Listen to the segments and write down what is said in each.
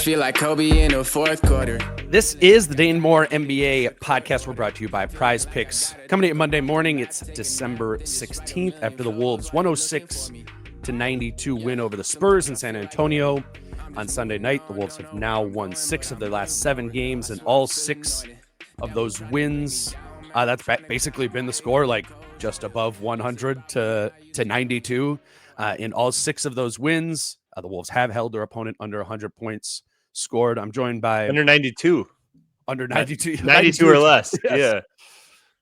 feel like Kobe in the fourth quarter. This is the Dane Moore NBA podcast. We're brought to you by Prize Picks. Coming to you Monday morning, it's December 16th after the Wolves 106-92 win over the Spurs in San Antonio. On Sunday night, the Wolves have now won 6 of their last 7 games, and all 6 of those wins, that's basically been the score, like just above 100 to 92. In all 6 of those wins, the Wolves have held their opponent under 100 points scored. I'm joined by under 92 92 or less. Yes. Yeah,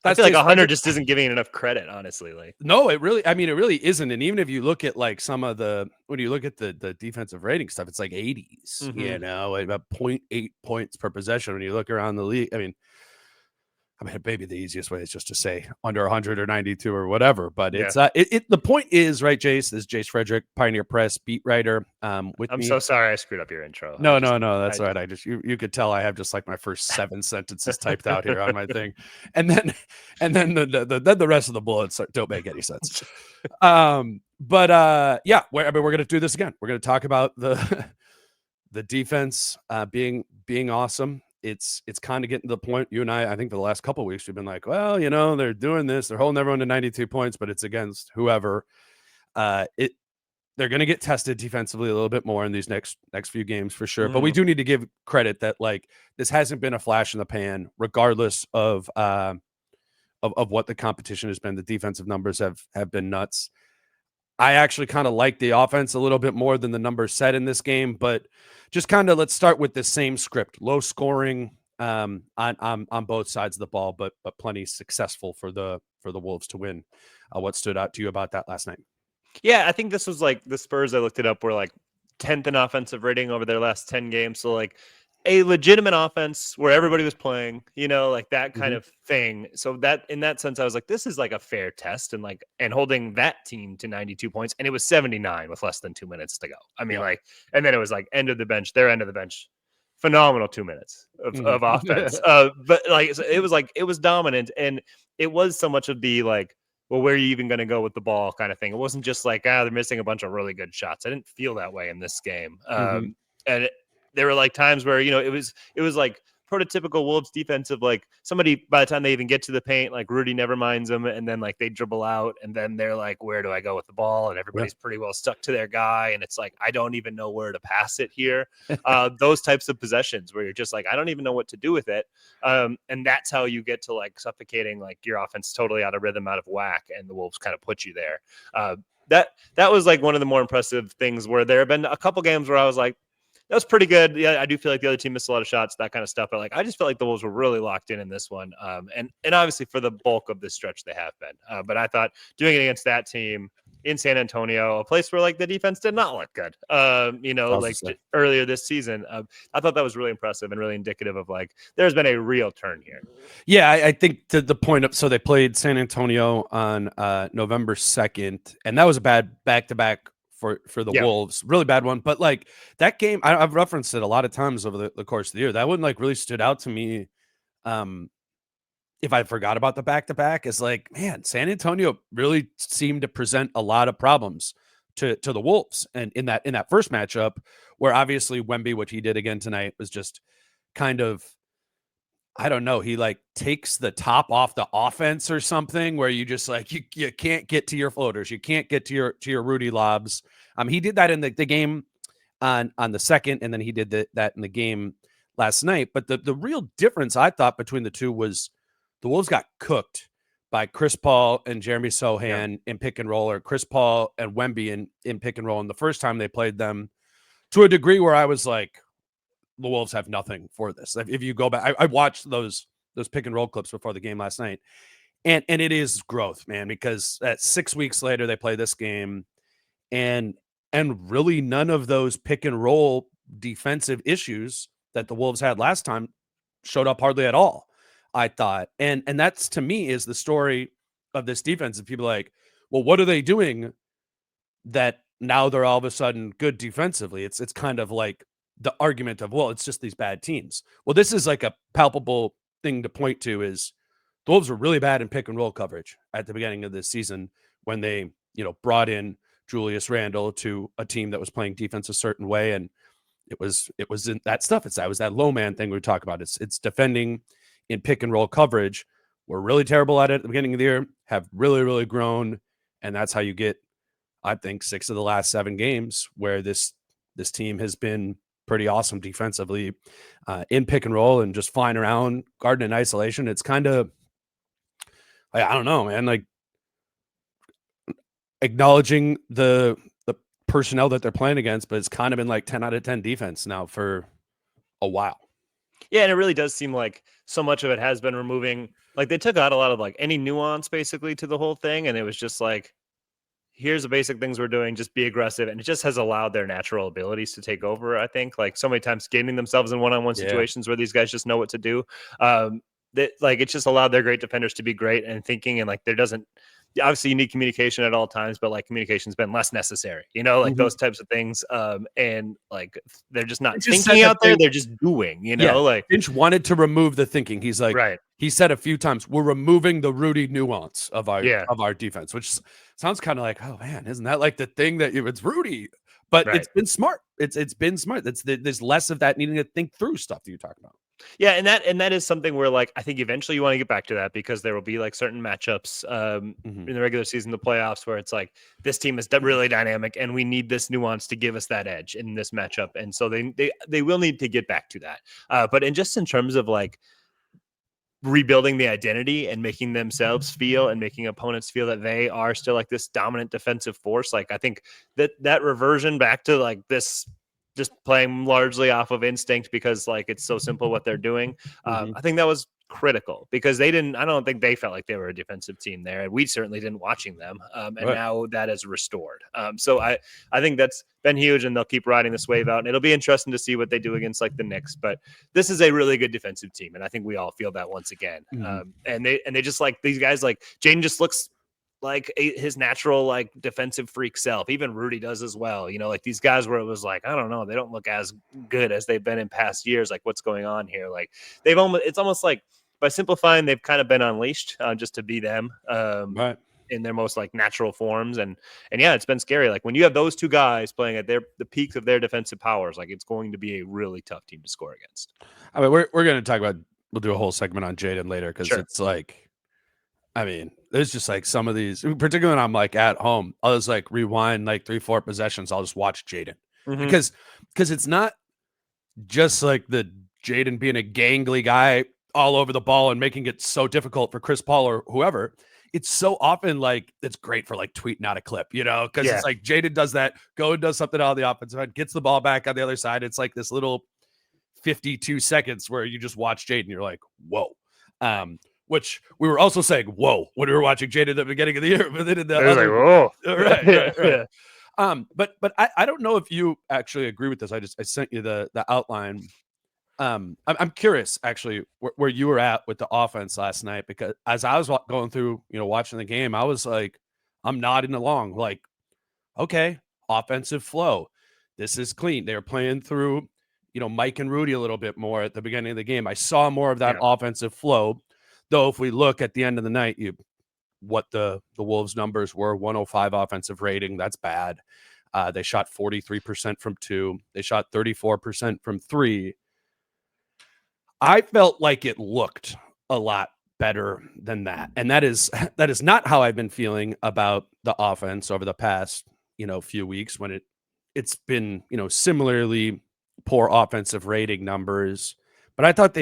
I feel like 100 just isn't giving it enough credit, honestly. Like, no, it really isn't. And even if you look at like some of when you look at the defensive rating stuff, it's like 80s, you know, about 0.8 points per possession when you look around the league. I mean, maybe the easiest way is just to say under 100 or 92 or whatever. But it's the point is, right, Jace? This is Jace Frederick, Pioneer Press beat writer. I'm so sorry I screwed up your intro. No, that's all right. I just you could tll I have just like my first 7 sentences typed out here on my thing, and then the rest of the bullets don't make any sense. We're gonna do this again. We're gonna talk about the defense being awesome. It's kind of getting to the point, you and I think for the last couple of weeks, we've been like, well, you know, they're doing this. They're holding everyone to 92 points, but it's against whoever. They're going to get tested defensively a little bit more in these next few games for sure. But we do need to give credit that, like, this hasn't been a flash in the pan, regardless of what the competition has been. The defensive numbers have been nuts. I actually kind of like the offense a little bit more than the numbers said in this game, but just kind of let's start with the same script: low scoring on both sides of the ball, but plenty successful for the Wolves to win. What stood out to you about that last night? Yeah, I think this was like the Spurs. I looked it up. Were like 10th in offensive rating over their last 10 games. So like a legitimate offense where everybody was playing, you know, like that kind of thing. So that in that sense, I was like, this is like a fair test and holding that team to 92 points. And it was 79 with less than 2 minutes to go. I mean, and then it was like their end of the bench, phenomenal 2 minutes of offense. But like, so it was dominant. And it was so much of the like, well, where are you even going to go with the ball kind of thing? It wasn't just like, they're missing a bunch of really good shots. I didn't feel that way in this game. There were like times where, you know, it was like prototypical Wolves defensive, like somebody by the time they even get to the paint, like Rudy never minds them, and then like they dribble out, and then they're like, where do I go with the ball? And everybody's pretty well stuck to their guy, and it's like, I don't even know where to pass it here. Those types of possessions where you're just like, I don't even know what to do with it. And that's how you get to like suffocating like your offense totally out of rhythm, out of whack, and the Wolves kind of put you there. That was like one of the more impressive things, where there have been a couple games where I was like, that was pretty good. Yeah, I do feel like the other team missed a lot of shots, that kind of stuff. But like, I just felt like the Wolves were really locked in this one. And obviously for the bulk of this stretch, they have been. But I thought doing it against that team in San Antonio, a place where like the defense did not look good, earlier this season, I thought that was really impressive and really indicative of like, there's been a real turn here. Yeah, I think to the point of, so they played San Antonio on November 2nd, and that was a bad back-to-back for the Wolves, really bad one. But like that game, I've referenced it a lot of times over the course of the year. That one like really stood out to me. If I forgot about the back-to-back, is like, man, San Antonio really seemed to present a lot of problems to the Wolves. And in that first matchup, where obviously Wemby, what he did again tonight, was just kind of, I don't know, he like takes the top off the offense or something, where you just like, you can't get to your floaters. You can't get to your Rudy lobs. He did that in the game on the second, and then he did that in the game last night. But the real difference I thought between the two was the Wolves got cooked by Chris Paul and Jeremy Sohan in pick and roll, or Chris Paul and Wemby in pick and roll. And the first time they played them, to a degree where I was like, the Wolves have nothing for this. If you go back, I watched those pick and roll clips before the game last night, and it is growth, man, because 6 weeks later they play this game, and really none of those pick and roll defensive issues that the Wolves had last time showed up hardly at all, I thought. And that's, to me, is the story of this defense. And people are like, well, what are they doing that now they're all of a sudden good defensively? It's kind of like the argument of, well, it's just these bad teams. Well, this is like a palpable thing to point to, is the Wolves were really bad in pick and roll coverage at the beginning of this season when they, brought in Julius Randle to a team that was playing defense a certain way. And it was in that stuff. That was that low man thing we talk about. It's defending in pick and roll coverage. We're really terrible at it at the beginning of the year, have really, really grown. And that's how you get, I think, 6 of the last 7 games where this team has been pretty awesome defensively in pick and roll and just flying around, guarding in isolation. It's kind of, I don't know, man, like acknowledging the personnel that they're playing against, but it's kind of been like 10 out of 10 defense now for a while. Yeah, and it really does seem like so much of it has been removing, like they took out a lot of like any nuance basically to the whole thing, and it was just like, here's the basic things we're doing, just be aggressive, and it just has allowed their natural abilities to take over. I think like so many times getting themselves in one-on-one situations where these guys just know what to do. That like it's just allowed their great defenders to be great and thinking, and like there doesn't, obviously you need communication at all times, but like communication's been less necessary, like those types of things. And like they're just not thinking out there, they're just doing, like Finch wanted to remove the thinking. He's like, right. He said a few times, we're removing the Rudy nuance of our defense, which sounds kind of like, oh man, isn't that like the thing that it's Rudy? But It's been smart. It's been smart. There's less of that needing to think through stuff that you're talking about. Yeah, and that is something where like I think eventually you want to get back to that, because there will be like certain matchups in the regular season, the playoffs, where it's like this team is really dynamic and we need this nuance to give us that edge in this matchup, and so they will need to get back to that. But in terms of like rebuilding the identity and making themselves feel and making opponents feel that they are still like this dominant defensive force, like I think that reversion back to like this just playing largely off of instinct because like it's so simple what they're doing. I think that was critical because I don't think they felt like they were a defensive team there, and we certainly didn't watching them. And now that is restored. So I think that's been huge, and they'll keep riding this wave out, and it'll be interesting to see what they do against like the Knicks. But this is a really good defensive team, and I think we all feel that once again. And they just like these guys, like Jaden just looks like his natural like defensive freak self. Even Rudy does as well. Like these guys where it was like, I don't know, they don't look as good as they've been in past years. Like what's going on here? Like it's almost like by simplifying, they've kind of been unleashed just to be them in their most like natural forms. And yeah, it's been scary. Like when you have those two guys playing at the peaks of their defensive powers, like it's going to be a really tough team to score against. I mean, we're going to talk about, we'll do a whole segment on Jaden later. Cause it's like, I mean, there's just like some of these, particularly when I'm like at home, I'll just like rewind like 3-4 possessions. I'll just watch Jaden because it's not just like the Jaden being a gangly guy all over the ball and making it so difficult for Chris Paul or whoever. It's so often like, it's great for like tweeting out a clip, because it's like Jaden does that, go and does something on the offensive end, gets the ball back on the other side. It's like this little 52 seconds where you just watch Jaden. You're like, whoa. Which we were also saying, whoa, when we were watching Jaden at the beginning of the year, but then in the other, like, whoa. Right. But I don't know if you actually agree with this. I sent you the outline. I'm curious actually where you were at with the offense last night, because as I was going through, watching the game, I was like, I'm nodding along, like, okay, offensive flow. This is clean. They're playing through, Mike and Rudy a little bit more at the beginning of the game. I saw more of that offensive flow. Though if we look at the end of the night, what the Wolves numbers were, 105 offensive rating, that's bad. They shot 43% from 2. They shot 34% from 3. I felt like it looked a lot better than that. And that is not how I've been feeling about the offense over the past, few weeks when it's been, similarly poor offensive rating numbers. But I thought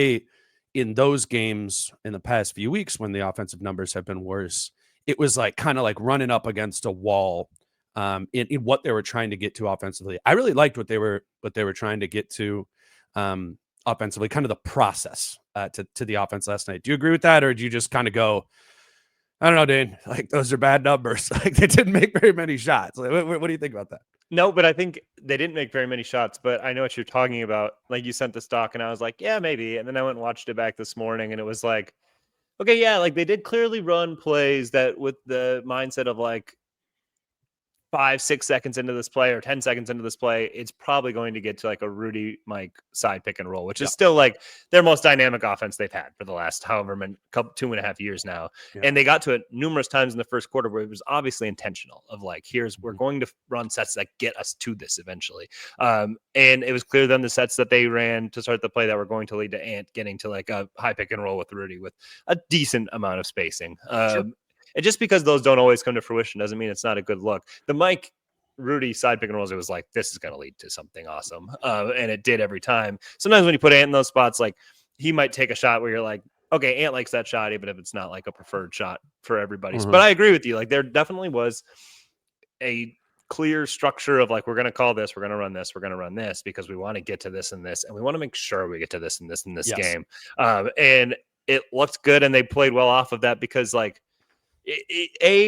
in those games in the past few weeks when the offensive numbers have been worse, it was like kind of like running up against a wall in what they were trying to get to offensively. I really liked what they were trying to get to offensively, kind of the process to the offense last night. Do you agree with that? Or do you just kind of go, I don't know, Dane, like those are bad numbers. Like they didn't make very many shots. Like, what do you think about that? No, but I think they didn't make very many shots, but I know what you're talking about. Like you sent the stock and I was like, yeah, maybe. And then I went and watched it back this morning and it was like, okay, yeah, like they did clearly run plays that with the mindset of like, 5-6 seconds into this play or 10 seconds into this play, it's probably going to get to like a Rudy Mike side pick and roll, which is still like their most dynamic offense they've had for the last however many 2.5 years now. Yeah. And they got to it numerous times in the first quarter where it was obviously intentional of like, we're going to run sets that get us to this eventually. And it was clear then the sets that they ran to start the play that were going to lead to Ant getting to like a high pick and roll with Rudy with a decent amount of spacing. Sure. And just because those don't always come to fruition doesn't mean it's not a good look. The Mike Rudy side pick and rolls, it was like, this is going to lead to something awesome. And it did every time. Sometimes when you put Ant in those spots, like he might take a shot where you're like, okay, Ant likes that shot, even if it's not like a preferred shot for everybody. But I agree with you. Like there definitely was a clear structure of like, we're going to call this, we're going to run this, we're going to run this because we want to get to this and this. And we want to make sure we get to this and this in this game. And it looked good. And they played well off of that because like,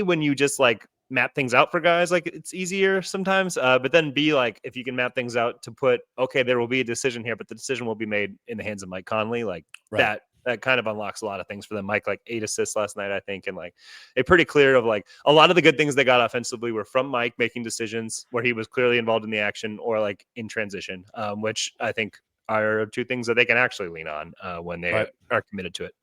when you just like map things out for guys, like it's easier sometimes, but then B, like if you can map things out to put, okay, there will be a decision here, but the decision will be made in the hands of Mike Conley, like that kind of unlocks a lot of things for them. Mike like 8 assists last night, I think, and like a pretty clear of like a lot of the good things they got offensively were from Mike making decisions where he was clearly involved in the action or like in transition, which I think are two things that they can actually lean on when they are committed to it.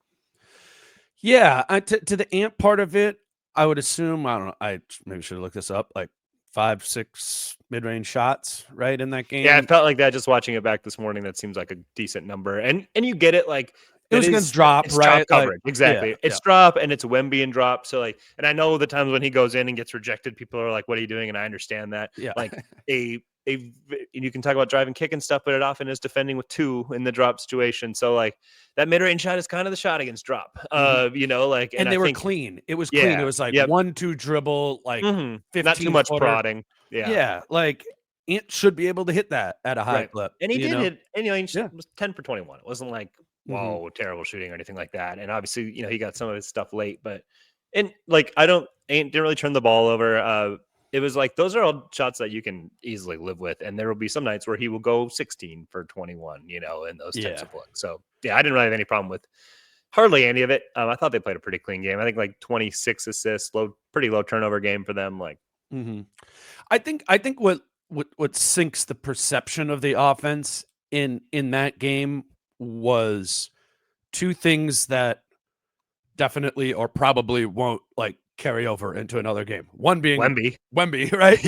Yeah, to the Ant part of it, I would assume, I don't know, I maybe should have looked this up, like 5-6 mid-range shots, right, in that game. Yeah, I felt like that just watching it back this morning. That seems like a decent number. And you get it, like it was against drop, right? Drop coverage. Like, exactly. It's drop and it's Wemby and drop. So like, and I know the times when he goes in and gets rejected, people are like, what are you doing? And I understand that. Yeah. Like you can talk about drive and kick and stuff, but it often is defending with 2 in the drop situation. So like that mid-range shot is kind of the shot against drop, you know, like, and they were clean. It was clean. It was like 1-2 dribble, like 15 not too much footer. prodding. Yeah. Like Ant should be able to hit that at a high clip. And he did it. And he was 10 for 21. It wasn't like, whoa, terrible shooting or anything like that. And obviously, he got some of his stuff late, but, and like, Ant didn't really turn the ball over. It was like, those are all shots that you can easily live with. And there will be some nights where he will go 16 for 21, in those types of looks. So yeah, I didn't really have any problem with hardly any of it. I thought they played a pretty clean game. I think like 26 assists, pretty low turnover game for them. Like, I think what sinks the perception of the offense in that game was 2 things that definitely or probably won't like carry over into another game. One being Wemby, right?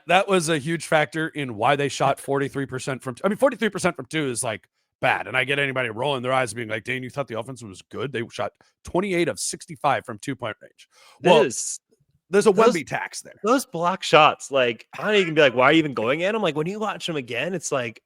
That was a huge factor in why they shot 43% from 43% from 2 is like bad. And I get anybody rolling their eyes being like, Dane, you thought the offense was good? They shot 28 of 65 from 2-point range. Well, there's a Wemby tax there. Those block shots, like, I don't even be like, why are you even going at them? Like, when you watch them again, it's like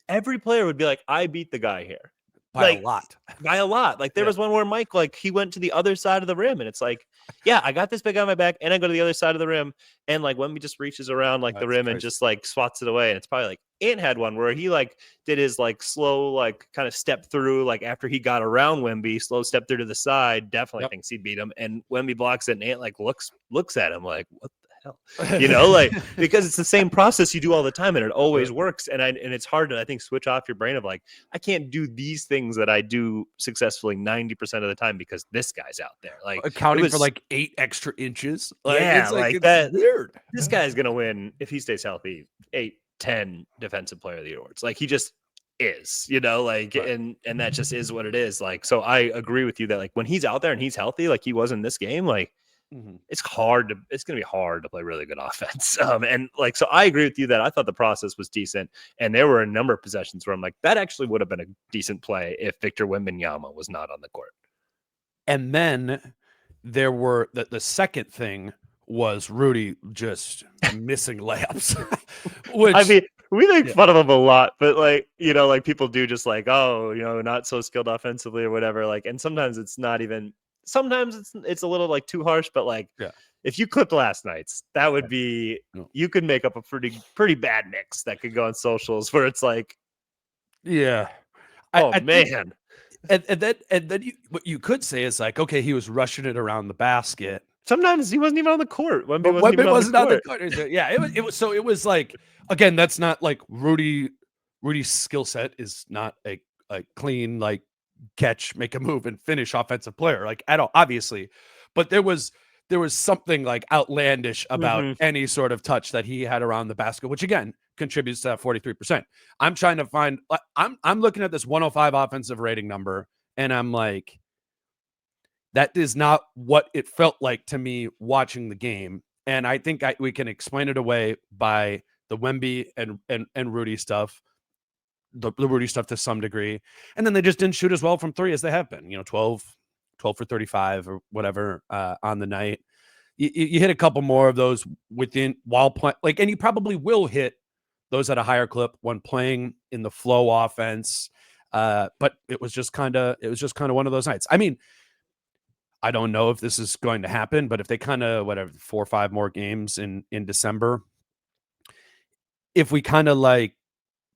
every player would be like, I beat the guy here. By a lot. Like there was one where Mike, like he went to the other side of the rim and it's like, yeah, I got this big on my back and I go to the other side of the rim. And like Wemby just reaches around like the rim and just like swats it away. And it's probably like Ant had one where he like did his like slow, like kind of step through, like after he got around Wemby, slow step through to the side, definitely thinks he beat him. And Wemby blocks it and Ant like looks at him like, what hell, like, because it's the same process you do all the time and it always works. And it's hard to, I think, switch off your brain of like, I can't do these things that I do successfully 90% of the time because this guy's out there, like accounting for like 8 extra inches. Like, it's that weird. This guy's going to win if he stays healthy, 8-10 defensive player of the year awards. Like he just is, like, and that just is what it is. Like, so I agree with you that like when he's out there and he's healthy, like he was in this game, like, it's going to be hard to play really good offense. And like, so I agree with you that I thought the process was decent. And there were a number of possessions where I'm like, that actually would have been a decent play if Victor Wembanyama was not on the court. And then there were the second thing was Rudy just missing layups, which I mean, we make fun of him a lot, but like, like people do just like, oh, not so skilled offensively or whatever. Like, and sometimes it's not even, sometimes it's a little like too harsh, but like if you clipped last night's, that would be you could make up a pretty bad mix that could go on socials where it's like, I man. And then what you could say is like, okay, he was rushing it around the basket. Sometimes he wasn't even on the court. Wemby wasn't on the court. Yeah, it was like, again, that's not like Rudy's skill set is not a clean like catch, make a move and finish offensive player like at all, obviously. But there was there was something like outlandish about Mm-hmm. any sort of touch that he had around the basket, which again contributes to that 43%. I'm trying to find, I'm looking at this 105 offensive rating number, and I'm like, that is not what it felt like to me watching the game. And I think we can explain it away by the Wemby and Rudy stuff, the Rudy stuff to some degree. And then they just didn't shoot as well from three as they have been, 12 for 35 or whatever on the night. You hit a couple more of those while playing, and you probably will hit those at a higher clip when playing in the flow offense. But it was just kind of one of those nights. I mean, I don't know if this is going to happen, but if they kind of 4 or 5 more games in December, if we kind of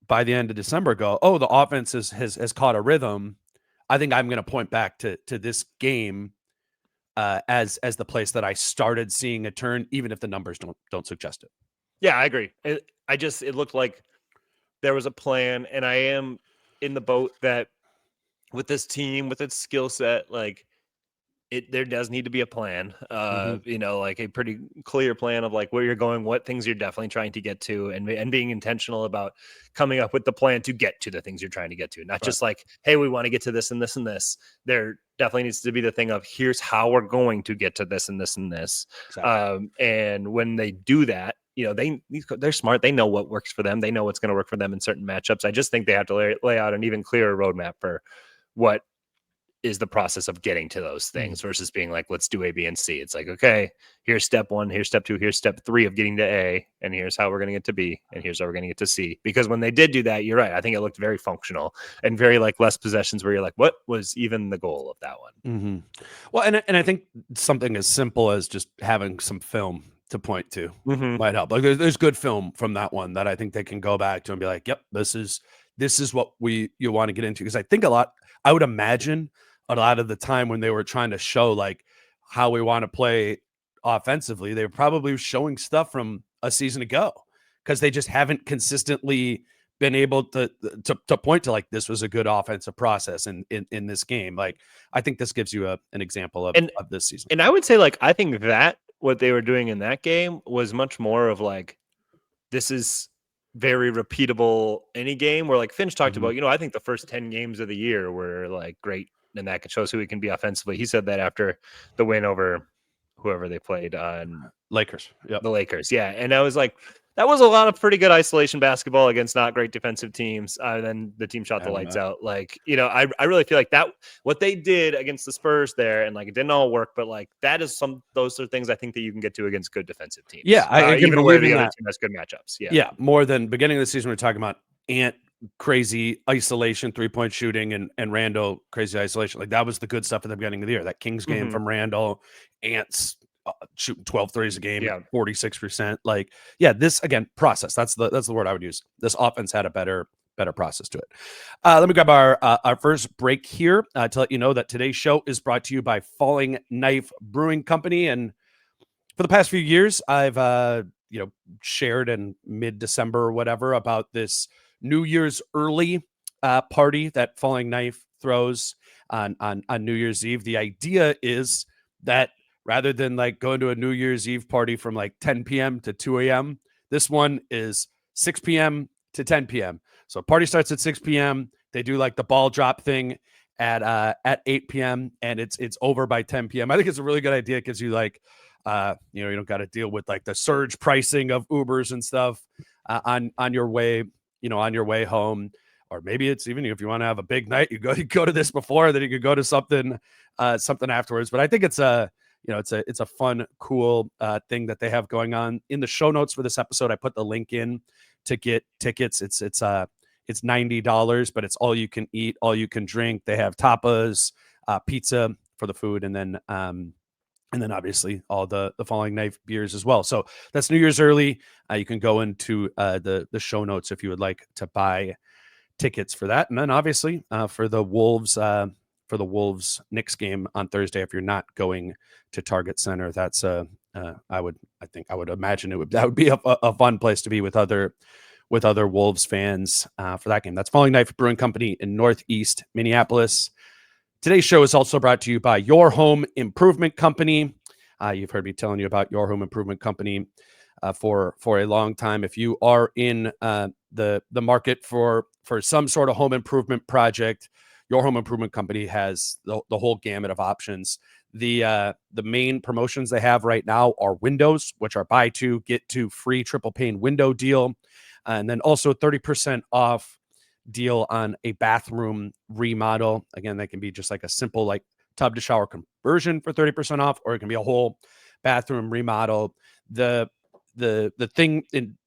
by the end of December go, oh, the offense has caught a rhythm, I think I'm going to point back to this game as the place that I started seeing a turn, even if the numbers don't suggest it. Yeah, I agree. It looked like there was a plan, and I am in the boat that with this team, with its skill set, there does need to be a plan, like a pretty clear plan of where you're going, what things you're definitely trying to get to, and being intentional about coming up with the plan to get to the things you're trying to get to. Not just hey, we want to get to this and this and this. There definitely needs to be the thing of here's how we're going to get to this and this and this. Exactly. And when they do that, they're smart. They know what works for them. They know what's going to work for them in certain matchups. I just think they have to lay out an even clearer roadmap for what is the process of getting to those things versus being let's do A, B, and C. It's okay, here's step 1, here's step 2, here's step 3 of getting to A, and here's how we're going to get to B, and here's how we're going to get to C. Because when they did do that, you're right. I think it looked very functional and very less possessions where you're what was even the goal of that one? Mm-hmm. Well, and I think something as simple as just having some film to point to might help. There's good film from that one that I think they can go back to and be yep, this is what you want to get into. Because I think I would imagine a lot of the time when they were trying to show how we want to play offensively, they were probably showing stuff from a season ago because they just haven't consistently been able to point to this was a good offensive process in this game. I think this gives you an example of this season. And I would say I think that what they were doing in that game was much more of this is very repeatable any game where Finch talked about, I think the first 10 games of the year were great, and that shows who he can be offensively. He said that after the win over whoever they played on Lakers. Yep. The Lakers. Yeah. And I was that was a lot of pretty good isolation basketball against not great defensive teams. Then the team shot the lights out. I really feel that what they did against the Spurs there, and it didn't all work, but that is those are things I think that you can get to against good defensive teams. Yeah. I even where the other team has good matchups. Yeah. Yeah. More than beginning of the season, we're talking about crazy isolation, 3-point shooting, and Randall crazy isolation. That was the good stuff at the beginning of the year. That Kings game from Randall, Ants shooting 12 threes a game, 46%. This again, process. That's the word I would use. This offense had a better process to it. Let me grab our first break here to let you know that today's show is brought to you by Falling Knife Brewing Company. And for the past few years, I've shared in mid-December or whatever about this New Year's early party that Falling Knife throws on New Year's Eve. The idea is that rather than going to a New Year's Eve party from 10 p.m. to 2 a.m., this one is 6 p.m. to 10 p.m. So party starts at 6 p.m. They do the ball drop thing at 8 p.m. and it's over by 10 p.m. I think it's a really good idea. It gives you you don't got to deal with the surge pricing of Ubers and stuff on your way, on your way home. Or maybe it's even if you want to have a big night, you go to this before, then you could go to something afterwards. But I think it's a fun, cool thing that they have going on. In the show notes for this episode, I put the link in to get tickets. It's $90, but it's all you can eat, all you can drink. They have tapas, pizza for the food, and then obviously all the Falling Knife beers as well. So that's New Year's early. You can go into the show notes if you would like to buy tickets for that. And then obviously for the Wolves Knicks game on Thursday, if you're not going to Target Center, that's I would imagine that would be a fun place to be with other Wolves fans for that game. That's Falling Knife Brewing Company in Northeast Minneapolis. Today's show is also brought to you by Your Home Improvement Company. You've heard me telling you about Your Home Improvement Company for a long time. If you are in the market for some sort of home improvement project, Your Home Improvement Company has the whole gamut of options. The main promotions they have right now are windows, which are buy two, get two free triple pane window deal. And then also 30% off deal on a bathroom remodel. Again, that can be just like a simple like tub to shower conversion for 30% off, or it can be a whole bathroom remodel. The thing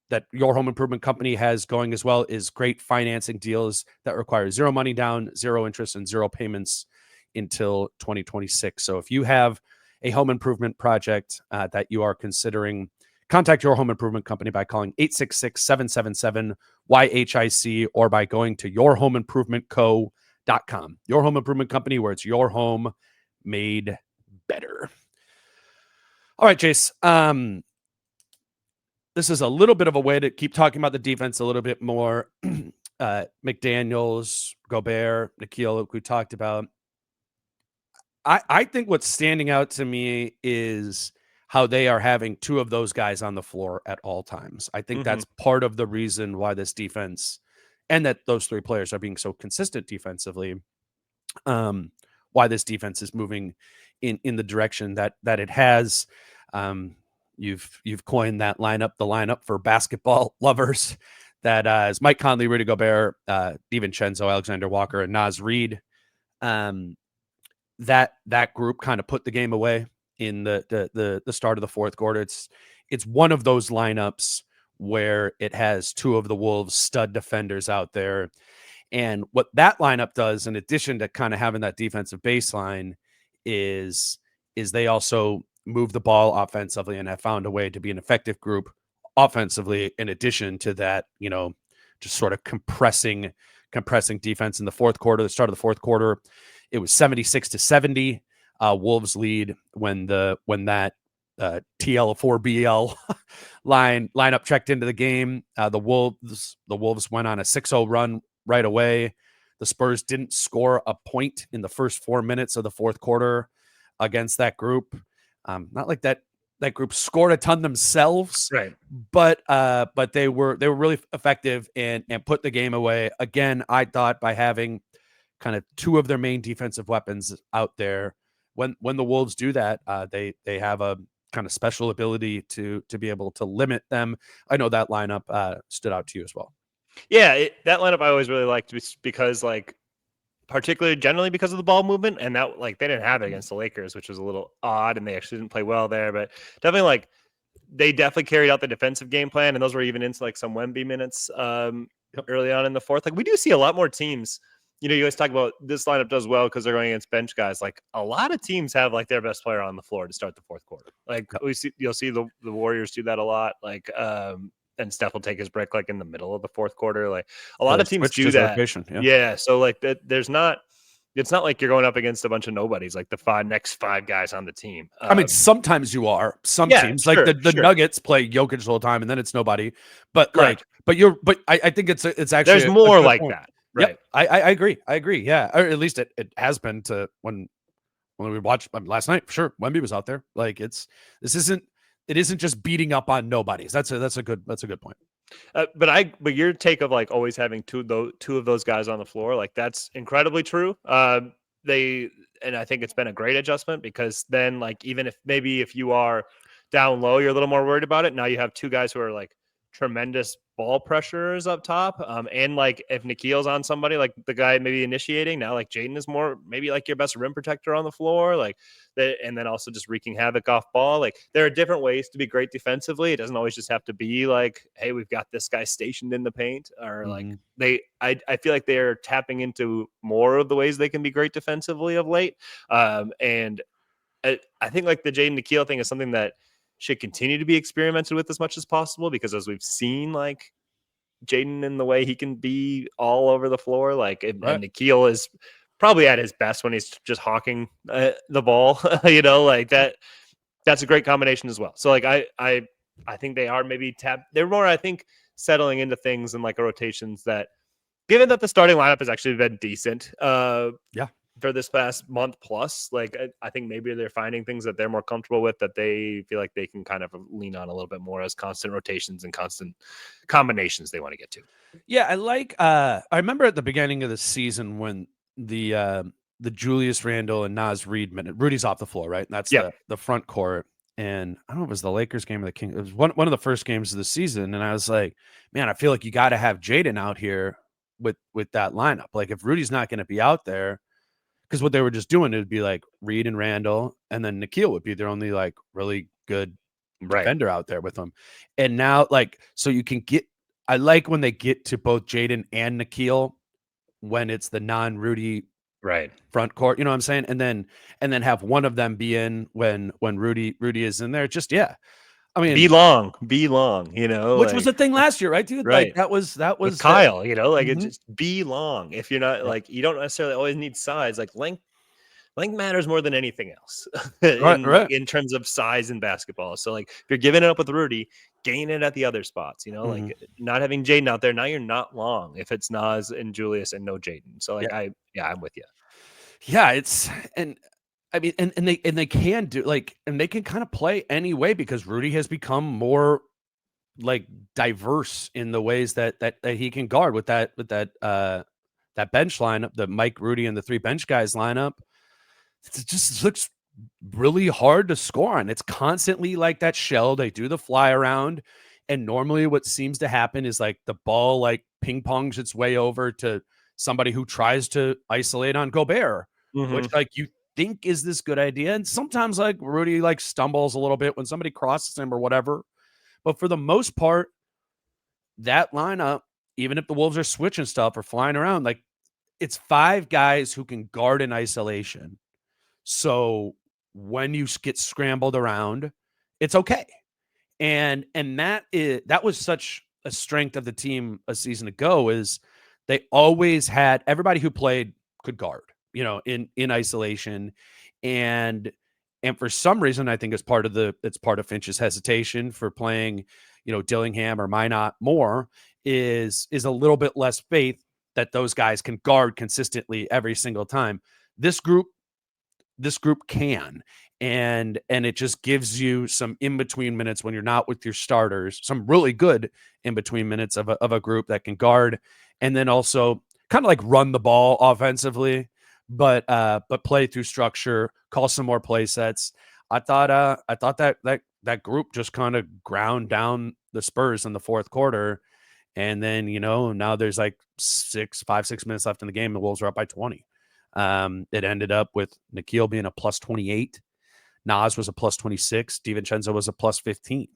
that Your Home Improvement Company has going as well is great financing deals that require zero money down, zero interest, and zero payments until 2026. So if you have a home improvement project that you are considering, contact Your Home Improvement Company by calling 866-777-YHIC or by going to yourhomeimprovementco.com. Your Home Improvement Company, where it's your home made better. All right, Jace. This is a little bit of a way to keep talking about the defense a little bit more. McDaniels, Gobert, Nikhil, we talked about. I think what's standing out to me is how they are having two of those guys on the floor at all times. I think that's part of the reason why this defense and that those three players are being so consistent defensively. Why this defense is moving in the direction that it has. You've coined that lineup, the lineup for basketball lovers. That is Mike Conley, Rudy Gobert, DiVincenzo, Alexander-Walker, and Naz Reid. That group kind of put the game away in the start of the fourth quarter. It's one of those lineups where it has two of the Wolves' stud defenders out there. And what that lineup does, in addition to kind of having that defensive baseline, is they also move the ball offensively and have found a way to be an effective group offensively, in addition to that, just sort of compressing defense in the fourth quarter. The start of the fourth quarter, it was 76-70. Wolves lead when that TL4BL lineup checked into the game. The Wolves went on a 6-0 run right away. The Spurs didn't score a point in the first 4 minutes of the fourth quarter against that group. Not like that group scored a ton themselves, right? But they were really effective and put the game away. Again, I thought by having kind of two of their main defensive weapons out there, when the Wolves do that, they have a kind of special ability to be able to limit them. I know that lineup stood out to you as well. Yeah, that lineup I always really liked because particularly generally because of the ball movement, and that they didn't have it against the Lakers, which was a little odd, and they actually didn't play well there. But definitely they definitely carried out the defensive game plan, and those were even into some Wemby minutes early on in the fourth. We do see a lot more teams. You guys talk about this lineup does well because they're going against bench guys. A lot of teams have their best player on the floor to start the fourth quarter. You'll see the Warriors do that a lot. And Steph will take his break in the middle of the fourth quarter. A lot of teams do that. Yeah. So there's not. It's not like you're going up against a bunch of nobodies, the next five guys on the team. I mean, sometimes you are. Some teams, sure, the Nuggets, play Jokic the whole time, and then it's nobody. But correct. but I think it's actually there's more like point. That. Right. Yep, I agree. Yeah, or at least it has been to when we watched last night. For sure, Wemby was out there. It isn't just beating up on nobodies. That's a good point. But your take of always having two of those guys on the floor, that's incredibly true. And I think it's been a great adjustment because then even if you are down low, you're a little more worried about it. Now you have two guys who are tremendous ball pressures up top. And if Nikhil's on somebody, the guy maybe initiating, now Jaden is more maybe your best rim protector on the floor, and then also just wreaking havoc off ball. There are different ways to be great defensively. It doesn't always just have to be hey, we've got this guy stationed in the paint, or I feel like they're tapping into more of the ways they can be great defensively of late. And I think the Jaden Nikhil thing is something that should continue to be experimented with as much as possible, because as we've seen, Jaden in the way he can be all over the floor, and Nikhil is probably at his best when he's just hawking the ball, that. That's a great combination as well. So I think they are maybe they're more, I think, settling into things in a rotations that, given that the starting lineup has actually been decent. for this past month plus. Like, I think maybe they're finding things that they're more comfortable with, that they feel like they can kind of lean on a little bit more as constant rotations and constant combinations they want to get to. Yeah, I remember at the beginning of the season when the Julius Randle and Naz Reid minute, Rudy's off the floor, right? And that's the front court. And I don't know if it was the Lakers game or the Kings. It was one of the first games of the season. And I was like, man, I feel like you got to have Jaden out here with that lineup. Like if Rudy's not going to be out there, because what they were just doing, it would be like Reed and Randall, and then Nikhil would be their only like really good defender out there with them. And now, like, so you can get, I like when they get to both Jaden and Nikhil when it's the non-Rudy front court, you know what I'm saying? And then have one of them be in when Rudy is in there. Just I mean, be long, you know, which was the thing last year, right, dude? Right. Like that was with Kyle, you know, like Mhm. it just be long. If you're not like, you don't necessarily always need size. Like length matters more than anything else in terms of size in basketball. So like if you're giving it up with Rudy, gain it at the other spots, you know, like not having Jaden out there. Now you're not long if it's Naz and Julius and no Jaden. So like I'm with you. Yeah, it's I mean, and they can do like, and they can kind of play anyway because Rudy has become more like diverse in the ways that he can guard with that bench lineup, the Mike, Rudy, and the three bench guys lineup. It just looks really hard to score on. It's constantly like that shell. They do the fly around, and normally what seems to happen is like the ball like ping pongs its way over to somebody who tries to isolate on Gobert, which like you think is this good idea. And sometimes like Rudy like stumbles a little bit when somebody crosses him or whatever. But for the most part, that lineup, even if the Wolves are switching stuff or flying around, like it's five guys who can guard in isolation. So when you get scrambled around, it's okay. And that was such a strength of the team a season ago, is they always had everybody who played could guard, you know, in isolation. And for some reason, I think it's part of Finch's hesitation for playing, you know, Dillingham or Minot more is a little bit less faith that those guys can guard consistently every single time. This group can, and it just gives you some in-between minutes when you're not with your starters, some really good in-between minutes of a group that can guard, and then also kind of like run the ball offensively, but play through structure, call some more play sets. I thought that group just kind of ground down the Spurs in the fourth quarter. And then, you know, now there's like 6 minutes left in the game. The Wolves are up by 20. It ended up with Nikhil being a plus 28. Naz was a plus 26. DiVincenzo was a plus 15.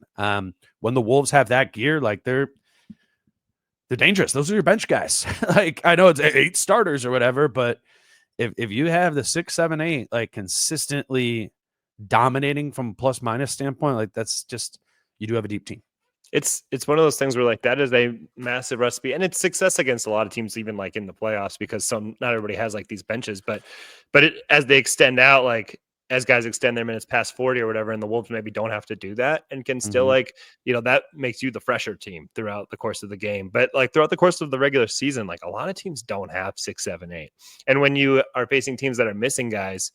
When the Wolves have that gear, like they're dangerous. Those are your bench guys. Like I know it's 8 starters or whatever, but if you have the 6, 7, 8 like consistently dominating from a plus minus standpoint, like that's just, you do have a deep team. It's one of those things where like that is a massive recipe, and it's success against a lot of teams, even like in the playoffs, because not everybody has like these benches, but as they extend out, like as guys extend their minutes past 40 or whatever, and the Wolves maybe don't have to do that and can still like, you know, that makes you the fresher team throughout the course of the game. But like throughout the course of the regular season, like a lot of teams don't have 6, 7, 8. And when you are facing teams that are missing guys,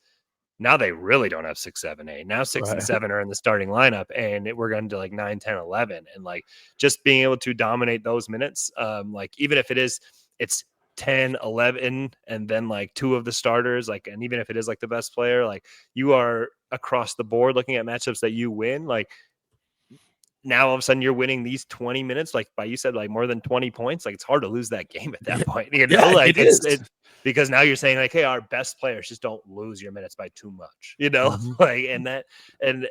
now they really don't have 6, 7, 8. Now 6 and 7 are in the starting lineup, and we're going to like 9, 10, 11. And like just being able to dominate those minutes, like even if it's 10, 11, and then like 2 of the starters, like, and even if it is like the best player, like you are across the board looking at matchups that you win, like now all of a sudden you're winning these 20 minutes, like you said, like more than 20 points. Like it's hard to lose that game at that point, you know, like it's because now you're saying like, hey, our best players, just don't lose your minutes by too much, you know, like, and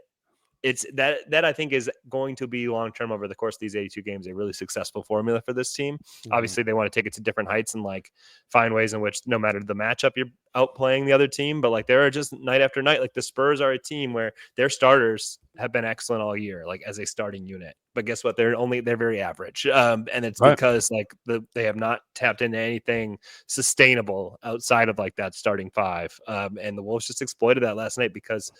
it's that I think is going to be long-term over the course of these 82 games, a really successful formula for this team. Obviously they want to take it to different heights and like find ways in which no matter the matchup, you're outplaying the other team. But like there are just night after night, like the Spurs are a team where their starters have been excellent all year, like as a starting unit. But guess what? They're very average. And it's because like they have not tapped into anything sustainable outside of like that starting 5. And the Wolves just exploited that last night because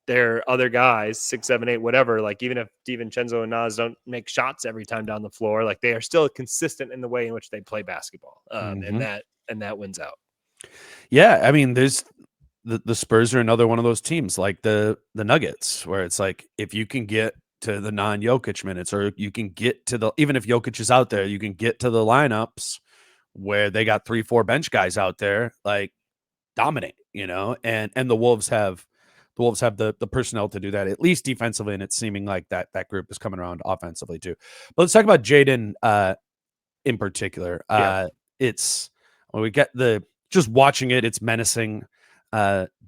their other guys, 6, 7, 8, whatever, like even if DiVincenzo and Naz don't make shots every time down the floor, like they are still consistent in the way in which they play basketball. And that wins out. Yeah, I mean, there's the Spurs are another one of those teams like the Nuggets, where it's like if you can get to the non-Jokic minutes, or you can get to the, even if Jokic is out there, you can get to the lineups where they got 3-4 bench guys out there, like dominate, and the Wolves have the personnel to do that, at least defensively, and it's seeming like that group is coming around offensively too. But let's talk about Jaden in particular. Yeah. It's when we get just watching it, it's menacing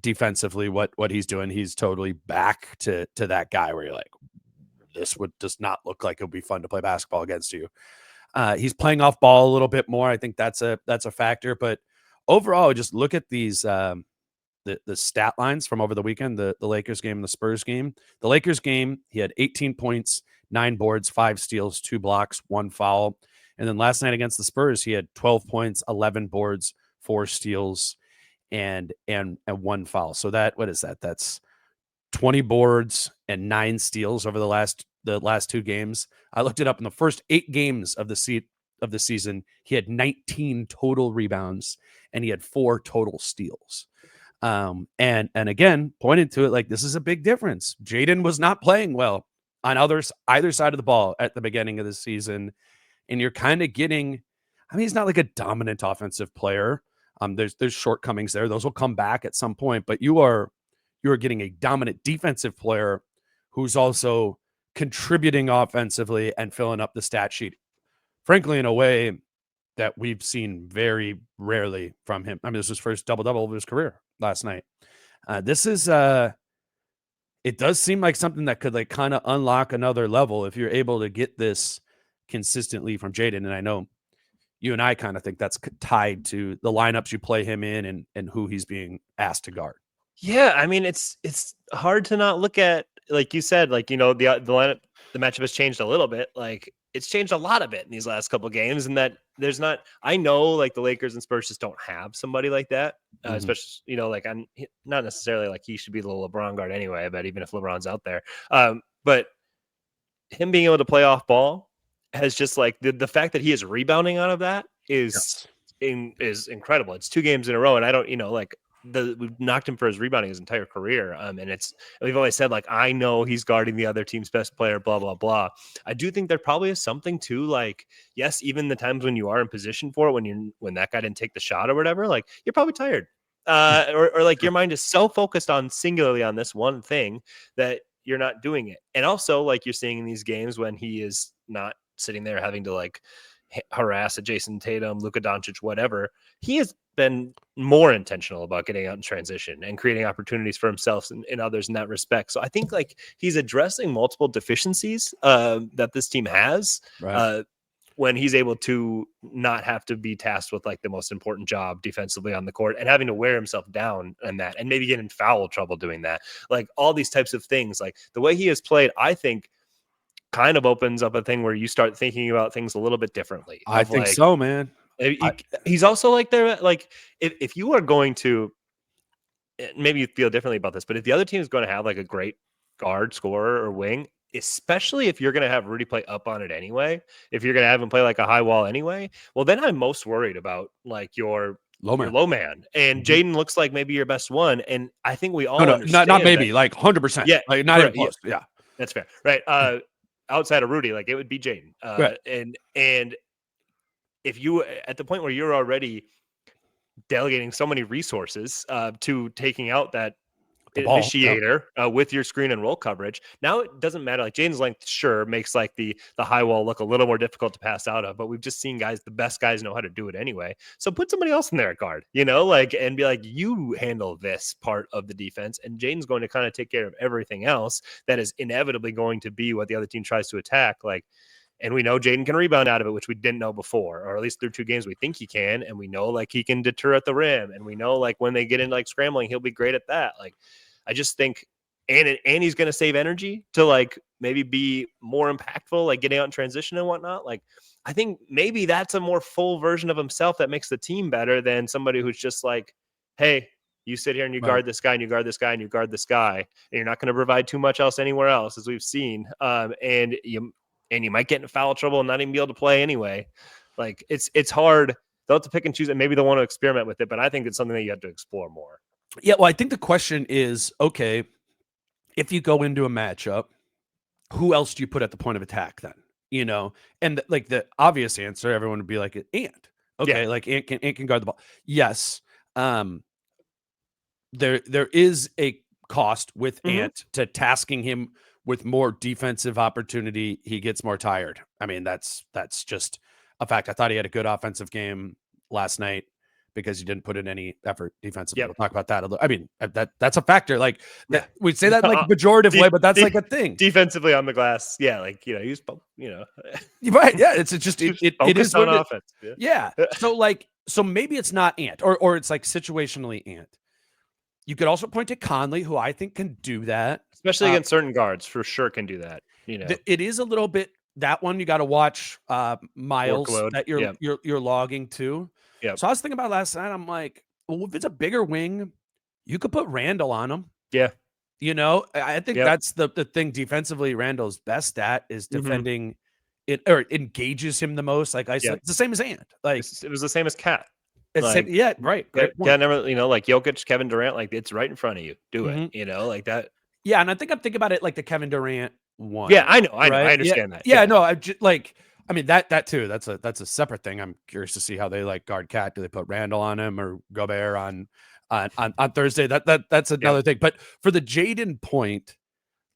defensively what he's doing. He's totally back to that guy where you're like, this does not look like it'll be fun to play basketball against you. He's playing off ball a little bit more. I think that's a factor, but overall, just look at these the stat lines from over the weekend, the Lakers game and the Spurs game. The Lakers game, he had 18 points, 9 boards, 5 steals, 2 blocks, 1 foul. And then last night against the Spurs, he had 12 points, 11 boards, 4 steals, and 1 foul. So what is that? That's 20 boards and 9 steals over the last 2 games. I looked it up. In the first 8 games of the season, he had 19 total rebounds and he had 4 total steals. And again, pointed to it like this is a big difference. Jaden was not playing well on either side of the ball at the beginning of the season, and you're kind of getting. I mean, he's not like a dominant offensive player. There's shortcomings there; those will come back at some point. But you are getting a dominant defensive player who's also contributing offensively and filling up the stat sheet, frankly, in a way that we've seen very rarely from him. I mean, this was his first double-double of his career last night. This is it does seem like something that could like kind of unlock another level if you're able to get this consistently from Jaden. And I know you and I kind of think that's tied to the lineups you play him in and who he's being asked to guard. Yeah, I mean, it's hard to not look at, like you said, like, the lineup, the matchup has changed a little bit. Like, it's changed a lot of it in these last couple of games, and that there's not. I know, like, the Lakers and Spurs just don't have somebody like that, especially, like, I'm not necessarily like he should be the LeBron guard anyway. But even if LeBron's out there, but him being able to play off ball has just like the fact that he is rebounding out of that is incredible. It's 2 games in a row, and I don't, like. We've knocked him for his rebounding his entire career. And we've always said, like, I know he's guarding the other team's best player, blah, blah, blah. I do think there probably is something to, like, yes, even the times when you are in position for it, when that guy didn't take the shot or whatever, like, you're probably tired. Or like your mind is so focused on singularly on this one thing that you're not doing it. And also, like, you're seeing in these games when he is not sitting there having to, like, harass a Jason Tatum, Luka Doncic, whatever, he has been more intentional about getting out in transition and creating opportunities for himself and others in that respect. So I think like he's addressing multiple deficiencies that this team has when he's able to not have to be tasked with like the most important job defensively on the court and having to wear himself down and that, and maybe get in foul trouble doing that. Like all these types of things, like the way he has played, I think kind of opens up a thing where you start thinking about things a little bit differently. I think so, man. He's also like there, like if you are going to, maybe you feel differently about this, but if the other team is going to have like a great guard, scorer, or wing, especially if you're going to have Rudy play up on it anyway, if you're going to have him play like a high wall anyway, well, then I'm most worried about like your low man. And Jaden looks like maybe your best one. And I think we all understand not maybe, like 100%. Yeah, like not even close. Yeah, that's fair. Right. Outside of Rudy, like it would be Jaden. And if you at the point where you're already delegating so many resources to taking out that initiator with your screen and roll coverage, now it doesn't matter. Like Jaden's length, sure, makes like the high wall look a little more difficult to pass out of, but we've just seen the best guys know how to do it anyway. So put somebody else in there at guard, like, and be like, you handle this part of the defense, and Jaden's going to kind of take care of everything else that is inevitably going to be what the other team tries to attack. Like, and we know Jaden can rebound out of it, which we didn't know before, or at least through 2 games we think he can. And we know like he can deter at the rim, and we know like when they get in like scrambling, he'll be great at that. Like, I just think, and he's going to save energy to like maybe be more impactful, like getting out in transition and whatnot. Like, I think maybe that's a more full version of himself that makes the team better than somebody who's just like, hey, you sit here and you guard this guy and you guard this guy and you guard this guy, and you're not going to provide too much else anywhere else, as we've seen. And you might get in foul trouble and not even be able to play anyway. Like it's hard they'll have to pick and choose, and maybe they'll want to experiment with it. But I think it's something that you have to explore more. Yeah, well, I think the question is, okay, if you go into a matchup, who else do you put at the point of attack then? You know, and like the obvious answer, everyone would be like, Ant. Okay, Yeah. like Ant can guard the ball. Yes. There is a cost with Ant to tasking him with more defensive opportunity. He gets more tired. I mean, that's just a fact. I thought he had a good offensive game last night because he didn't put in any effort defensively. Yep. We'll talk about that a little. I mean, that's a factor. Like that, Yeah. we'd say that in like a pejorative way, but that's like a thing. Defensively on the glass, yeah, like he's right. Yeah, it's just it is on what offense. Yeah. So maybe it's not Ant, or it's like situationally Ant. You could also point to Conley, who I think can do that, especially against certain guards. For sure, can do that. You know, it is a little bit that one. You got to watch miles Workload. that you're logging to. Yeah. So I was thinking about last night. I'm like, well, if it's a bigger wing, you could put Randall on him. Yeah. You know, I think that's the thing defensively. Randall's best at is defending it, or it engages him the most. Like it's the same as Ant. Like it was the same as Cat. Right. Great point. Never, like Jokic, Kevin Durant, like it's right in front of you. Do it, you know, like that. Yeah, and I'm thinking about it like the Kevin Durant one. Yeah, I know, I understand that. Yeah, no, I just like, I mean that too. That's a separate thing. I'm curious to see how they like guard Cat. Do they put Randall on him or Gobert on Thursday? That's another thing. But for the Jaden point,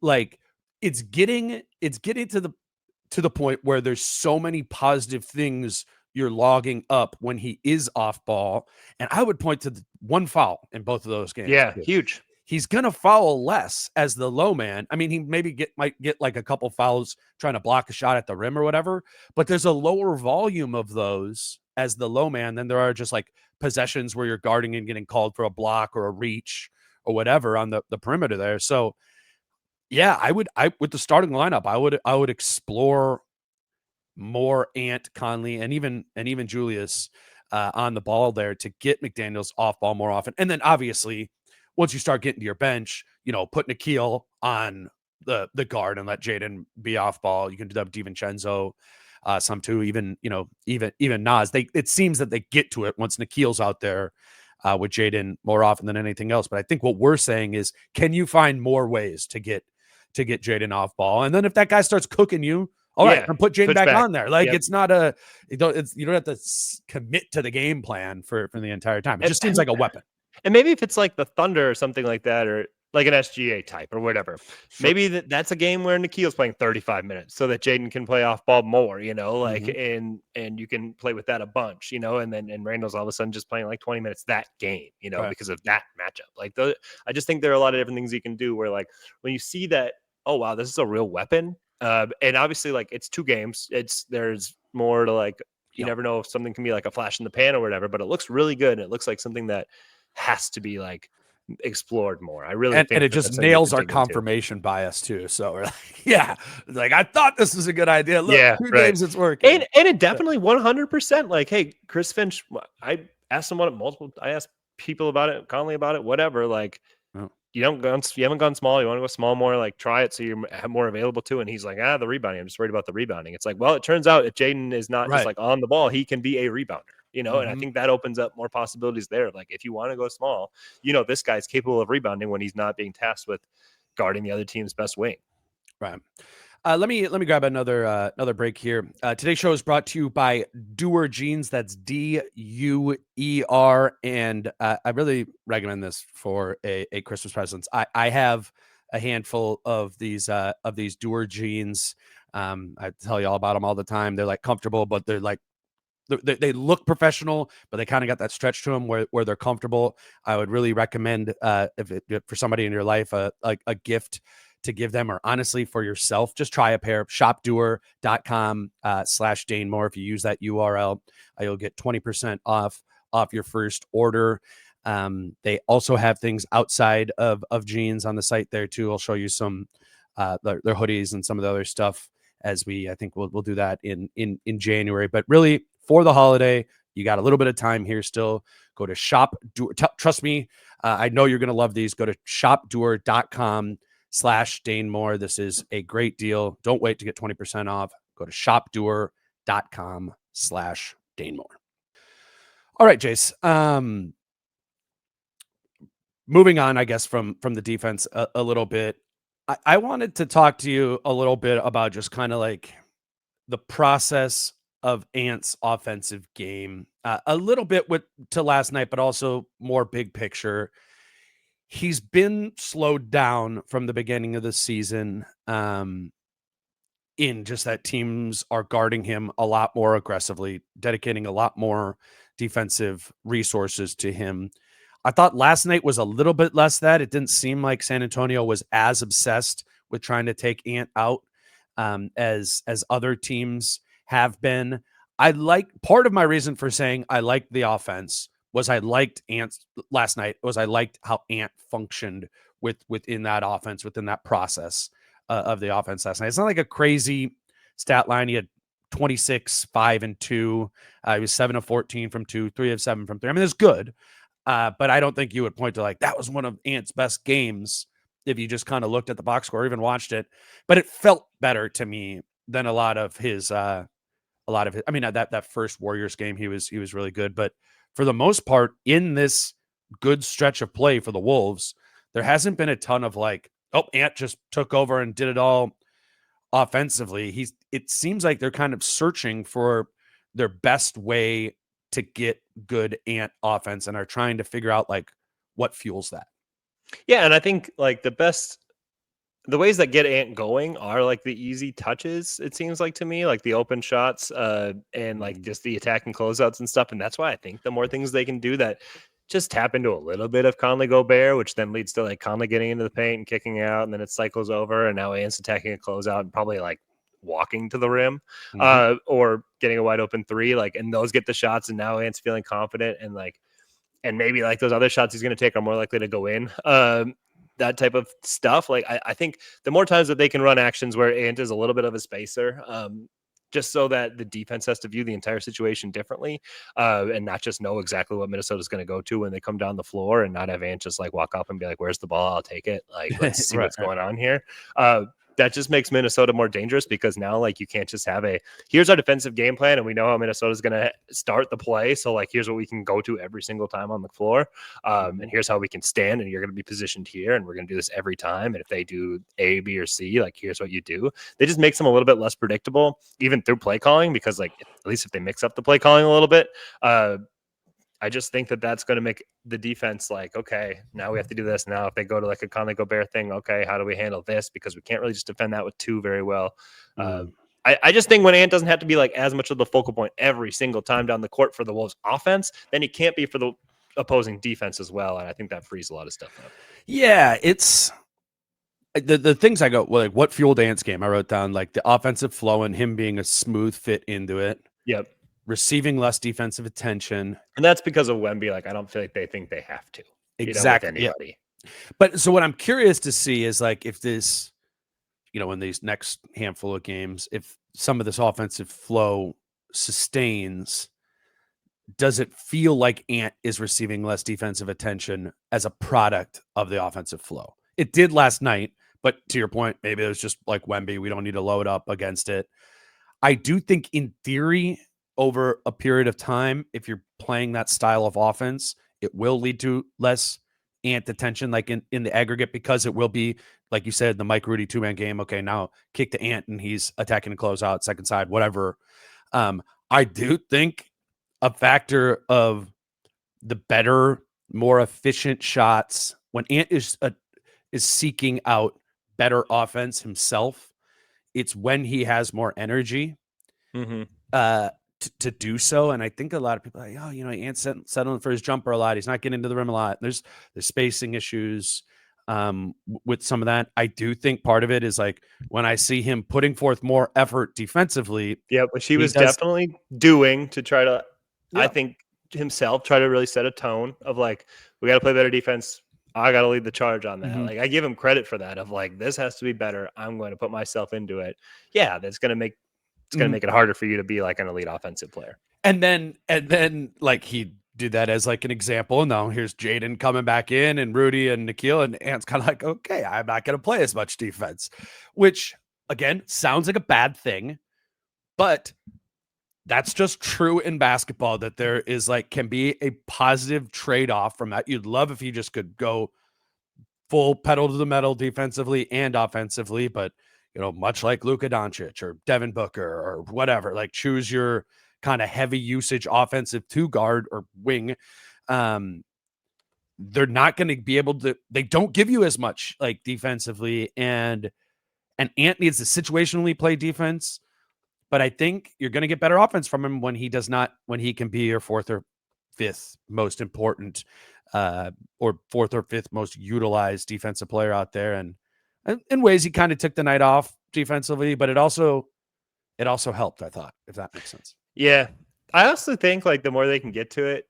like it's getting to the point where there's so many positive things you're logging up when he is off ball. And I would point to the one foul in both of those games. Yeah, huge. He's going to foul less as the low man. I mean, he might get like a couple fouls trying to block a shot at the rim or whatever, but there's a lower volume of those as the low man than there are just like possessions where you're guarding and getting called for a block or a reach or whatever on the perimeter there. So yeah, I with the starting lineup, I would explore more Ant, Conley, and even Julius on the ball there to get McDaniels off ball more often. And then obviously, once you start getting to your bench, put Nikhil on the guard and let Jaden be off ball. You can do that with DiVincenzo, some too. Even Nas. It seems that they get to it once Nikhil's out there with Jaden more often than anything else. But I think what we're saying is, can you find more ways to get Jaden off ball? And then if that guy starts cooking you, all right, and put Jaden back on there. Like it's not you don't have to commit to the game plan for the entire time. It just seems like a weapon. And maybe if it's like the Thunder or something like that, or like an SGA type or whatever, maybe that's a game where Nikhil's playing 35 minutes so that Jaden can play off ball more, like, and you can play with that a bunch, and Randall's all of a sudden just playing like 20 minutes that game, because of that matchup. Like I just think there are a lot of different things you can do where, like, when you see that, oh wow, this is a real weapon. And obviously, like, it's 2 games. There's more to, like, you never know if something can be like a flash in the pan or whatever, but it looks really good. And it looks like something that has to be like explored more. I really think, and it just nails our confirmation bias too. So we're like, I thought this was a good idea. Look, 2 games, it's working. And it definitely 100%. Like, hey, Chris Finch, I asked him I asked people about it, Conley about it, whatever. Like, you haven't gone small. You want to go small more, like try it so you have more available to. And he's like, the rebounding. I'm just worried about the rebounding. It's like, well, it turns out if Jaden is not just like on the ball, he can be a rebounder, and I think that opens up more possibilities there. Like, if you want to go small, this guy's capable of rebounding when he's not being tasked with guarding the other team's best wing. Right. Let me grab another break here. Today's show is brought to you by Doer Jeans. That's DUER, and I really recommend this for a Christmas present. I have a handful of these Doer jeans. I tell you all about them all the time. They're like comfortable, but they're like they look professional, but they kind of got that stretch to them where they're comfortable. I would really recommend for somebody in your life a gift to give them, or honestly for yourself, just try a pair. shopdoer.com/DaneMoore. If you use that URL, you'll get 20% off your first order. They also have things outside of jeans on the site there too. I'll show you some their hoodies and some of the other stuff as I think we'll do that in January. But really, for the holiday, you got a little bit of time here still. Go to shopdoer. Trust me, I know you're going to love these. Go to shopdoer.com/DaneMoore. This is a great deal. Don't wait to get 20% off. Go to shopdoer.com/DaneMoore. All right, Jace. Moving on, I guess, from the defense a little bit. I wanted to talk to you a little bit about just kind of like the process of Ant's offensive game, a little bit to last night, but also more big picture. He's been slowed down from the beginning of the season, in just that teams are guarding him a lot more aggressively, dedicating a lot more defensive resources to him. I thought last night was a little bit less that. It didn't seem like San Antonio was as obsessed with trying to take Ant out as other teams have been. I like part of my reason for saying I liked the offense was I liked Ant last night. Was I liked how Ant functioned within that offense, within that process of the offense last night. It's not like a crazy stat line. He had 26, 5 and 2. He was 7 of 14 from 2, 3 of 7 from 3. I mean, it's good. But I don't think you would point to like that was one of Ant's best games if you just kind of looked at the box score or even watched it. But it felt better to me than a lot of his. I mean, that first Warriors game, he was really good. But for the most part, in this good stretch of play for the Wolves, there hasn't been a ton of like, oh, Ant just took over and did it all offensively. It seems like they're kind of searching for their best way to get good Ant offense and are trying to figure out like what fuels that. Yeah, and I think like the ways that get Ant going are like the easy touches, it seems like to me, like the open shots and like just the attack and closeouts and stuff. And that's why I think the more things they can do that just tap into a little bit of Conley Gobert, which then leads to like Conley getting into the paint and kicking out, and then it cycles over, and now Ant's attacking a closeout and probably like walking to the rim or getting a wide open three, like, and those get the shots, and now Ant's feeling confident, and like, and maybe like those other shots he's going to take are more likely to go in. That type of stuff. Like I think the more times that they can run actions where Ant is a little bit of a spacer, just so that the defense has to view the entire situation differently and not just know exactly what Minnesota's going to go to when they come down the floor, and not have Ant just like walk up and be like, where's the ball? I'll take it. Like, let's see what's going on here. That just makes Minnesota more dangerous, because now like you can't just have here's our defensive game plan and we know how Minnesota's going to start the play. So like, here's what we can go to every single time on the floor. And here's how we can stand, and you're going to be positioned here, and we're going to do this every time. And if they do A, B, or C, like here's what you do. They just makes them a little bit less predictable, even through play calling, because like, at least if they mix up the play calling a little bit, I just think that that's going to make the defense like, okay, now we have to do this. Now, if they go to like a Conley Gobert thing, okay, how do we handle this? Because we can't really just defend that with two very well. I just think when Ant doesn't have to be like as much of the focal point every single time down the court for the Wolves offense, then he can't be for the opposing defense as well. And I think that frees a lot of stuff up. Yeah, it's the things I go, well, like what fueled Ant's game. I wrote down like the offensive flow and him being a smooth fit into it. Yep. Receiving less defensive attention. And that's because of Wemby. Like, I don't feel like they think they have to. Exactly. You know, with anybody. Yeah. But so what I'm curious to see is like if this, you know, in these next handful of games, if some of this offensive flow sustains, does it feel like Ant is receiving less defensive attention as a product of the offensive flow? It did last night, but to your point, maybe it was just like Wemby. We don't need to load up against it. I do think in theory, over a period of time, if you're playing that style of offense, it will lead to less Ant attention, like in the aggregate, because it will be, like you said, the Mike Rudy 2-man game. Okay, now kick to Ant and he's attacking the closeout, second side, whatever. I do think a factor of the better, more efficient shots when Ant is seeking out better offense himself, it's when he has more energy. To do so. And I think a lot of people are like, oh, you know, Ant's settling for his jumper a lot. He's not getting into the rim a lot. There's spacing issues with some of that. I do think part of it is like when I see him putting forth more effort defensively. Yeah, which he was definitely doing to try to, I think himself, try to really set a tone of like, we got to play better defense. I got to lead the charge on that. Like, I give him credit for that, of like, this has to be better. I'm going to put myself into it. Yeah, that's going to make it harder for you to be like an elite offensive player. And then like he did that as like an example. Now here's Jaden coming back in and Rudy and Nikhil, and Ant's kind of like, okay, I'm not going to play as much defense, which again sounds like a bad thing, but that's just true in basketball, that there is like, can be a positive trade-off from that. You'd love if you just could go full pedal to the metal defensively and offensively, but much like Luka Doncic or Devin Booker or whatever, like choose your kind of heavy usage offensive two guard or wing. They're not going to be able to, they don't give you as much like defensively, and Ant needs to situationally play defense, but I think you're going to get better offense from him when he can be your fourth or fifth most important or fourth or fifth most utilized defensive player out there. And in ways he kind of took the night off defensively, but it also helped, I thought, if that makes sense. Yeah. I also think like the more they can get to it,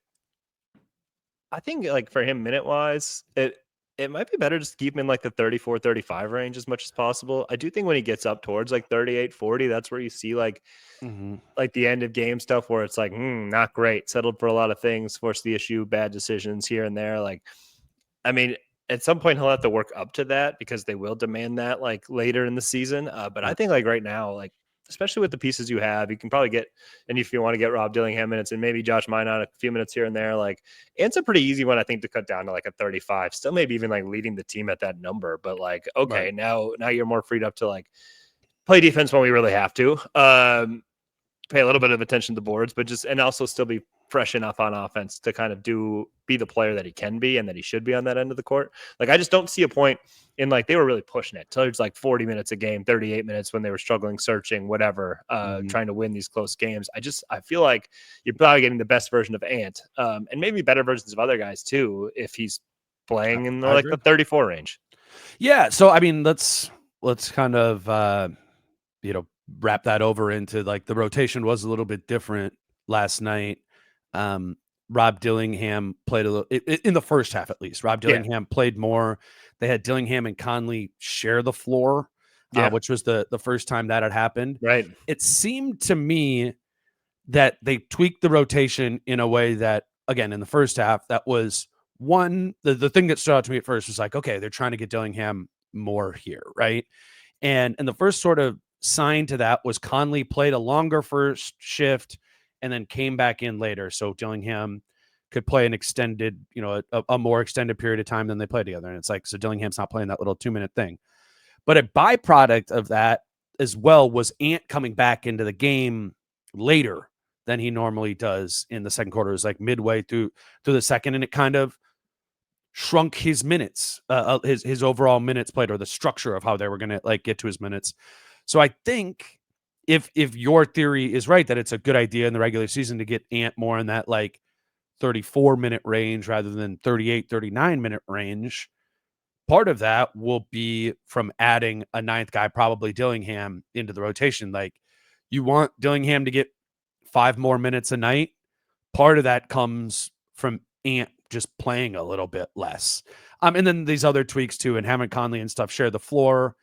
I think like for him minute wise, it might be better just to keep him in like the 34, 35 range as much as possible. I do think when he gets up towards like 38, 40, that's where you see like the end of game stuff where it's like, not great. Settled for a lot of things, forced the issue, bad decisions here and there. Like, I mean, at some point he'll have to work up to that because they will demand that like later in the season. But I think like right now, like, especially with the pieces you have, you can probably get, and if you want to get Rob Dillingham minutes and maybe Josh Minot a few minutes here and there, like it's a pretty easy one, I think, to cut down to like a 35, still maybe even like leading the team at that number. But like, okay, now you're more freed up to like play defense when we really have to, pay a little bit of attention to the boards, but just, and also still be fresh enough on offense to kind of be the player that he can be and that he should be on that end of the court. Like, I just don't see a point in like, they were really pushing it till it's like 40 minutes a game, 38 minutes when they were struggling, searching, whatever, trying to win these close games. I feel like you're probably getting the best version of Ant, and maybe better versions of other guys too, if he's playing in the 34 range. Yeah. So, I mean, let's kind of, wrap that over into like the rotation was a little bit different last night. Rob Dillingham played a little in the first half, at least. Rob Dillingham played more. They had Dillingham and Conley share the floor, which was the first time that had happened. Right. It seemed to me that they tweaked the rotation in a way that, again, in the first half, that was one, the thing that stood out to me at first was like, okay, they're trying to get Dillingham more here, right? And the first sort of sign to that was Conley played a longer first shift and then came back in later, so Dillingham could play an extended, a more extended period of time than they played together. And it's like, so Dillingham's not playing that little 2-minute thing. But a byproduct of that as well was Ant coming back into the game later than he normally does in the second quarter. It was like midway through the second, and it kind of shrunk his minutes, his overall minutes played, or the structure of how they were going to like get to his minutes. So I think if your theory is right, that it's a good idea in the regular season to get Ant more in that like 34-minute range rather than 38, 39-minute range, part of that will be from adding a ninth guy, probably Dillingham, into the rotation. Like, you want Dillingham to get 5 more minutes a night. Part of that comes from Ant just playing a little bit less. And then these other tweaks too, and having Conley and stuff share the floor.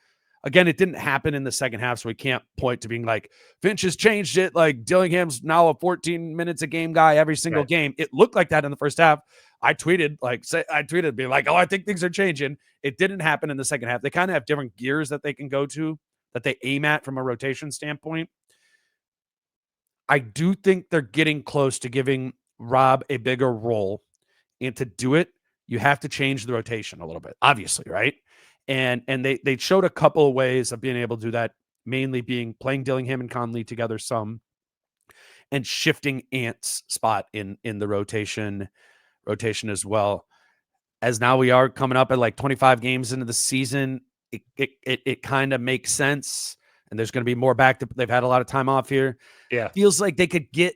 Again, it didn't happen in the second half, so we can't point to being like, Finch has changed it. Like, Dillingham's now a 14 minutes a game guy every single game. It looked like that in the first half. I tweeted being like, oh, I think things are changing. It didn't happen in the second half. They kind of have different gears that they can go to, that they aim at from a rotation standpoint. I do think they're getting close to giving Rob a bigger role. And to do it, you have to change the rotation a little bit, obviously, right? And they showed a couple of ways of being able to do that, mainly being playing Dillingham and Conley together some, and shifting Ant's spot in the rotation as well. As now we are coming up at like 25 games into the season, it kind of makes sense. And there's going to be more they've had a lot of time off here. Yeah. Feels like they could get,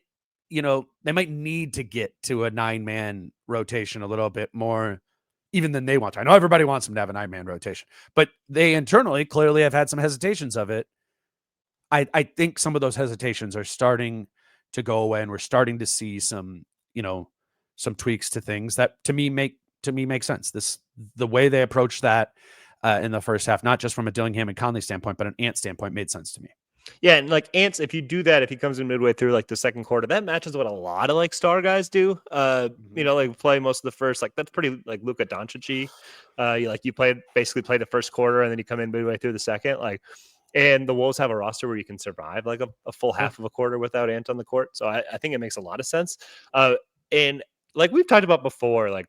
they might need to get to a 9-man rotation a little bit more even than they want to. I know everybody wants them to have a 9-man rotation, but they internally clearly have had some hesitations of it. I think some of those hesitations are starting to go away, and we're starting to see some tweaks to things that to me make sense. The way they approached that in the first half, not just from a Dillingham and Conley standpoint, but an Ant standpoint, made sense to me. Yeah, and like Ants, if you do that, if he comes in midway through like the second quarter, that matches what a lot of like star guys do. Like play most of the first, like that's pretty like Luka Doncic-y. You basically play the first quarter and then you come in midway through the second. Like And the Wolves have a roster where you can survive like a full half of a quarter without Ant on the court. So I think it makes a lot of sense. And like we've talked about before, like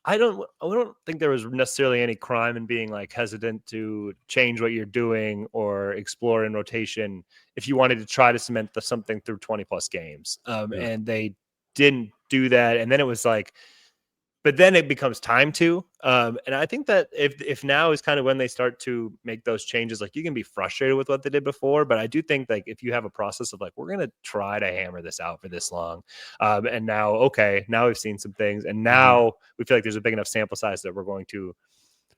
I don't think there was necessarily any crime in being like hesitant to change what you're doing or explore in rotation if you wanted to try to cement something through 20 plus games. And they didn't do that. And then it was like, but then it becomes time to. And I think that if now is kind of when they start to make those changes, like you can be frustrated with what they did before, but I do think like if you have a process of like, we're going to try to hammer this out for this long. And now, okay, now we've seen some things and now we feel like there's a big enough sample size that we're going to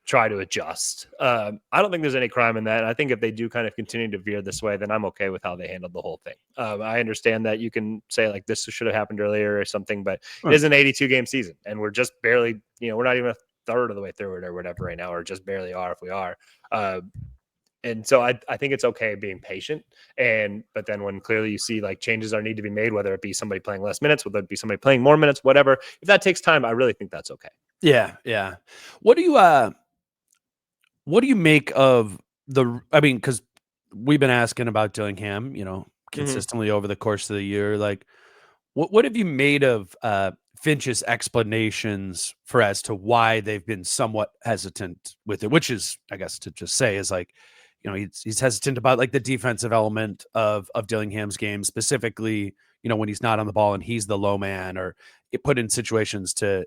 try to adjust. I don't think there's any crime in that. I think if they do kind of continue to veer this way, then I'm okay with how they handled the whole thing. I understand that you can say like this should have happened earlier or something, but it is an 82 game season and we're just barely, we're not even a third of the way through it or whatever right now, or just barely are if we are. And so I think it's okay being patient. But then when clearly you see like changes are need to be made, whether it be somebody playing less minutes, whether it be somebody playing more minutes, whatever, if that takes time, I really think that's okay. Yeah. Yeah. What do you make of because we've been asking about Dillingham, consistently over the course of the year. Like, what have you made of Finch's explanations for as to why they've been somewhat hesitant with it? Which is, I guess, to just say is like, he's hesitant about like the defensive element of Dillingham's game, specifically, when he's not on the ball and he's the low man, or it put in situations to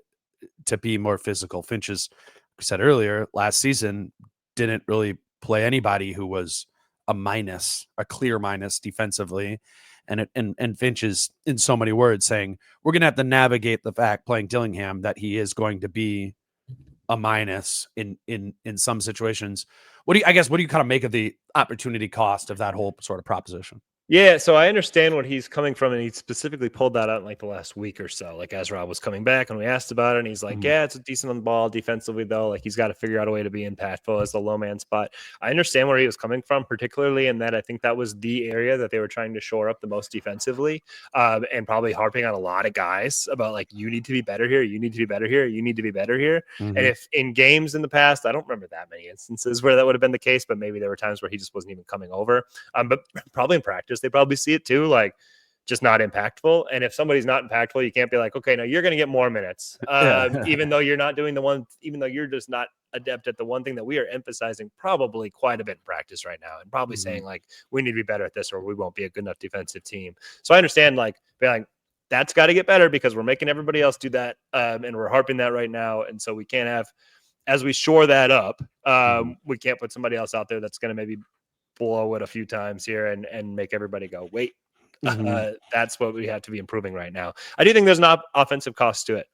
be more physical. Finch, as we said earlier, last season didn't really play anybody who was a clear minus defensively. And Finch is, in so many words, saying we're going to have to navigate the fact playing Dillingham that he is going to be a minus in some situations. What do you kind of make of the opportunity cost of that whole sort of proposition? Yeah, so I understand what he's coming from, and he specifically pulled that out in like the last week or so. Like as Rob was coming back and we asked about it, and he's like, yeah, it's decent on the ball defensively, though. Like he's got to figure out a way to be impactful as the low man spot. I understand where he was coming from, particularly in that I think that was the area that they were trying to shore up the most defensively, and probably harping on a lot of guys about like, you need to be better here, you need to be better here, you need to be better here. And if in games in the past, I don't remember that many instances where that would have been the case, but maybe there were times where he just wasn't even coming over. But probably in practice, they probably see it too, like just not impactful. And if somebody's not impactful, you can't be like, okay, no, you're going to get more minutes, even though you're not doing even though you're just not adept at the one thing that we are emphasizing probably quite a bit in practice right now, and probably saying like, we need to be better at this or we won't be a good enough defensive team. So I understand like being like, that's got to get better because we're making everybody else do that. And we're harping that right now. And so we can't have, as we shore that up, we can't put somebody else out there that's going to maybe blow it a few times here and make everybody go, wait, that's what we have to be improving right now. I do think there's an offensive cost to it,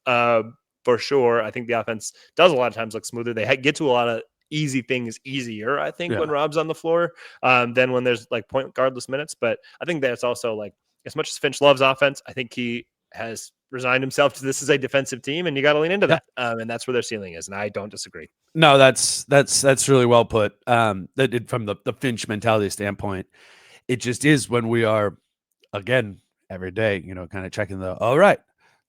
for sure. I think the offense does a lot of times look smoother. They get to a lot of easy things easier, I think, when Rob's on the floor, than when there's like point guardless minutes. But I think that's also like, as much as Finch loves offense, I think he has resigned himself to this is a defensive team, and you got to lean into that. And that's where their ceiling is. And I don't disagree. No, that's really well put. From the Finch mentality standpoint, it just is when we are, again, every day, kind of checking all right,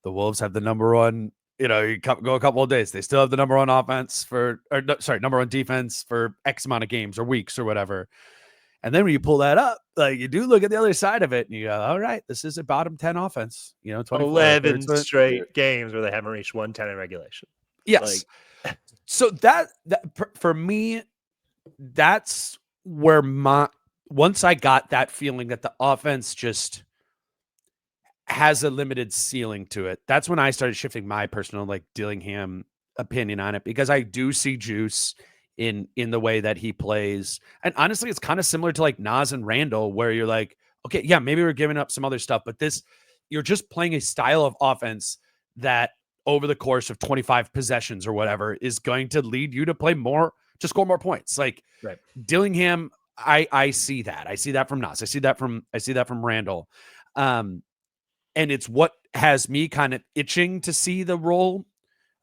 the Wolves have the number one, you go a couple of days, they still have the number one number one defense for X amount of games or weeks or whatever. And then when you pull that up, like you do look at the other side of it and you go, all right, this is a bottom 10 offense, 11 straight games where they haven't reached 110 in regulation. Yes. So that for me, that's where once I got that feeling that the offense just has a limited ceiling to it, that's when I started shifting my personal like Dillingham opinion on it, because I do see juice in the way that he plays. And honestly, it's kind of similar to like Nas and Randall, where you're like, okay, yeah, maybe we're giving up some other stuff, but you're just playing a style of offense that over the course of 25 possessions or whatever is going to lead you to play more, to score more points. Like Dillingham, I see that. I see that from Nas. I see that from Randall. And it's what has me kind of itching to see the role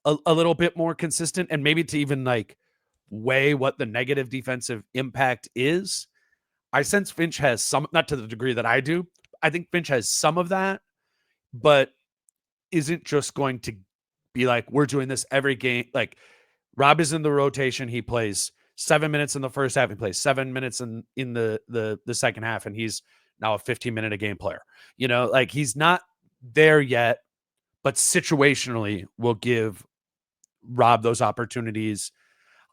a little bit more consistent, and maybe to even like weigh what the negative defensive impact is. I sense Finch has some, not to the degree that I do. I think Finch has some of that, but isn't just going to be like, we're doing this every game. Like Rob is in the rotation. He plays 7 minutes in the first half. He plays 7 minutes in the second half, and he's now a 15-minute a game player. You know, like he's not there yet, but situationally will give Rob those opportunities.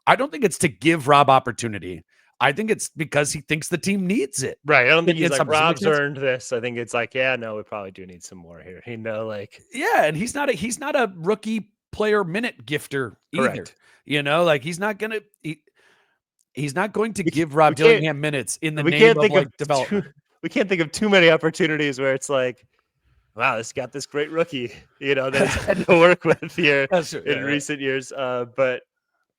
I don't think it's to give Rob opportunity. I think it's because he thinks the team needs it. Right. I don't think he's It's like, something- Rob's earned this. I think it's like, yeah, no, we probably do need some more here. You know, like, Yeah, and he's not a rookie player minute gifter either. Correct. You know, like he's not going to give we Rob can't- Dillingham minutes in the we name can't of think like of development. we can't think of too many opportunities where it's like, wow, this got this great rookie, you know, that he's had to work with here That's true. in recent years. But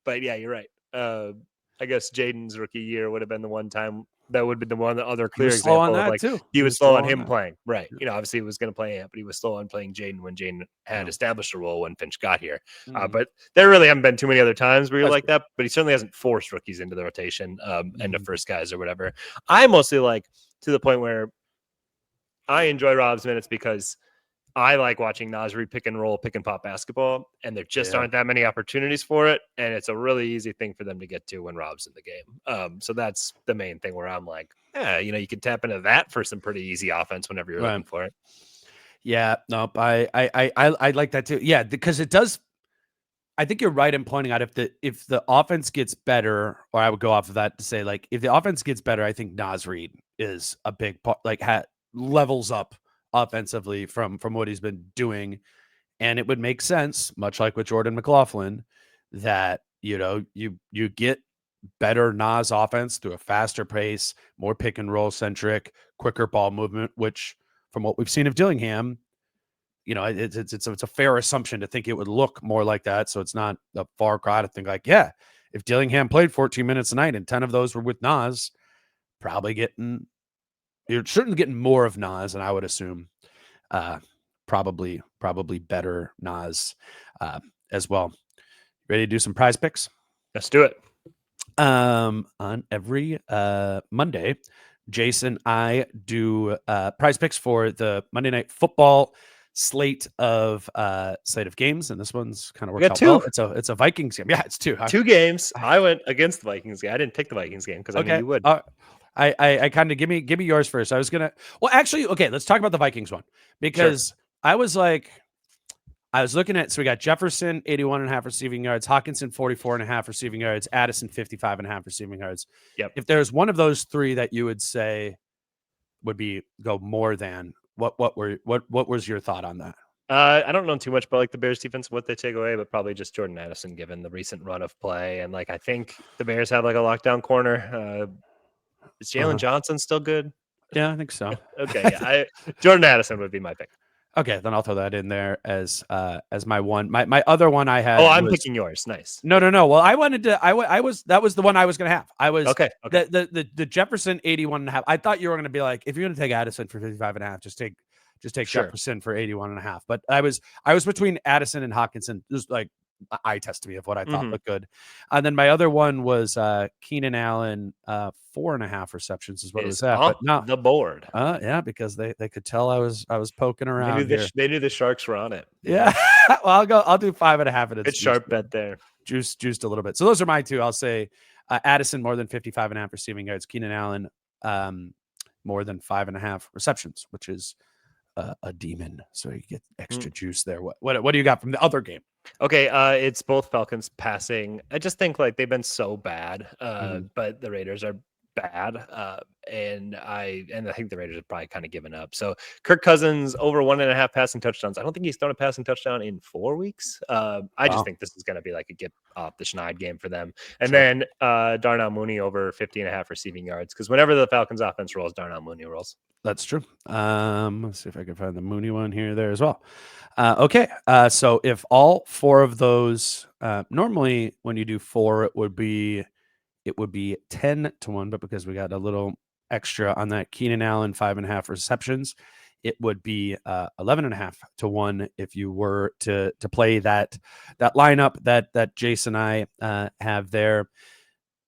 yeah, you're right. I guess Jaden's rookie year would have been the one time that would have been the one other He clear was slow on example of that like too. he was slow on him that. playing. Right. Yeah. You know, obviously he was going to play him, but he was slow on playing Jaden when Jaden had Yeah. established a role when Finch got here. Mhm. But there really haven't been too many other times where you're That's like that, but he certainly hasn't forced rookies into the rotation and the Mhm. first guys or whatever. I mostly like to the point where I enjoy Rob's minutes because I like watching Nasri pick and roll, pick and pop basketball, and there just Yeah. aren't that many opportunities for it. And it's a really easy thing for them to get to when Rob's in the game. So that's the main thing where I'm like, yeah, you know, you could tap into that for some pretty easy offense whenever you're looking for it. Yeah, nope. I like that too. Yeah, because it does. I think you're right in pointing out if the offense gets better, or I would go off of that to say like if the offense gets better, I think Nasri is a big part, like levels up offensively from what he's been doing, and it would make sense, much like with Jordan McLaughlin, that you know you get better Nas offense through a faster pace, more pick and roll centric, quicker ball movement, which from what we've seen of Dillingham, you know, it's a fair assumption to think it would look more like that. So it's not a far cry to think like, yeah, if Dillingham played 14 minutes a night and 10 of those were with Nas, you're certainly getting more of Nas, and I would assume probably better Nas as well. Ready to do some prize picks? Let's do it. On every Monday, Jace and I do prize picks for the Monday Night Football slate of games, and this one's kind of worked out two. well. It's a Vikings game. Yeah, it's two. Two games. I went against the Vikings game. I didn't pick the Vikings game because I knew you would. I kind of give me yours first. I was gonna. Well, actually, okay. Let's talk about the Vikings one because I was looking at. So we got Jefferson 81.5 receiving yards, Hawkinson 44.5 receiving yards, Addison 55.5 receiving yards. Yep. If there's one of those three that you would say would be go more than, what was your thought on that? I don't know too much about like the Bears defense, what they take away, but probably just Jordan Addison given the recent run of play. And like I think the Bears have like a lockdown corner. Is Jalen Johnson still good? Yeah, I think so. Okay, yeah. Jordan Addison would be my pick. Okay, then I'll throw that in there as my one. My other one I had. Oh, I'm picking yours. Nice. No. Well, I wanted to. That was the one I was going to have. I was okay. The Jefferson 81.5. I thought you were going to be like, if you're going to take Addison for 55.5, just take Jefferson for 81.5. But I was between Addison and Hawkinson. Just like eye test to me of what I thought looked good. And then my other one was Keenan Allen, 4.5 receptions is what it was at. But no, the board. Yeah, because they could tell I was poking around. They knew the Sharks were on it. Yeah. Well, I'll do 5.5. And it's sharp bet there. Juiced a little bit. So those are my two. I'll say Addison more than 55.5 receiving yards. Keenan Allen more than 5.5 receptions, which is a demon. So you get extra juice there. What do you got from the other game? Okay, it's both Falcons passing. I just think like they've been so bad, but the Raiders are bad, and I think the Raiders have probably kind of given up. So Kirk Cousins over 1.5 passing touchdowns. I don't think he's thrown a passing touchdown in 4 weeks. I just think this is going to be like a get off the schneid game for them. And then Darnell Mooney over 50.5 receiving yards, because whenever the Falcons offense rolls, Darnell Mooney rolls. That's true. Let's see if I can find the Mooney one here there as well. Okay. So if all four of those, normally when you do 4, it would be 10-1, but because we got a little extra on that Keenan Allen 5.5 receptions, it would be 11.5-1 if you were to play that lineup that Jace and I have there.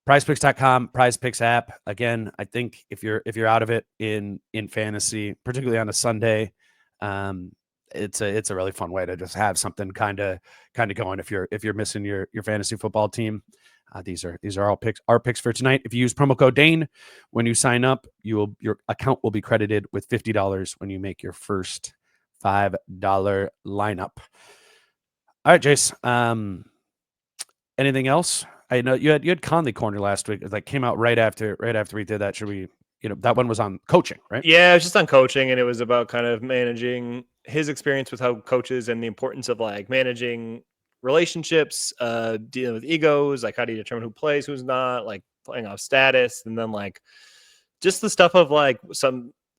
PrizePicks.com, PrizePicks app. Again, I think if you're out of it in fantasy, particularly on a Sunday, it's a really fun way to just have something kind of going if you're missing your fantasy football team. These are all our picks for tonight. If you use promo code Dane when you sign up, your account will be credited with $50 when you make your first $5 lineup. All right, Jace. Anything else? I know you had Conley corner last week. It like came out right after we did that. Should we? That one was on coaching, right? Yeah, it was just on coaching, and it was about kind of managing his experience with how coaches and the importance of like managing relationships, dealing with egos, like how do you determine who plays, who's not, like playing off status, and then like just the stuff of like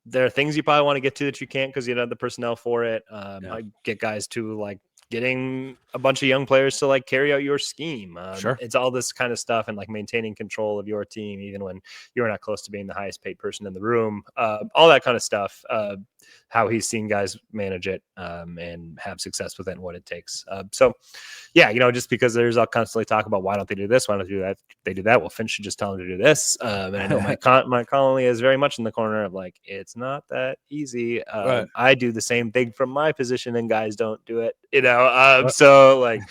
there are things you probably want to get to that you can't because you don't have the personnel for it. I get guys to like getting a bunch of young players to like carry out your scheme. Sure. It's all this kind of stuff and like maintaining control of your team, even when you're not close to being the highest paid person in the room, all that kind of stuff, how he's seen guys manage it and have success with it and what it takes. So yeah, just because there's all constantly talk about why don't they do this? Why don't they do that? They do that. Well, Finch should just tell them to do this. And I know Mike Conley is very much in the corner of like, it's not that easy. Right. I do the same thing from my position and guys don't do it, so like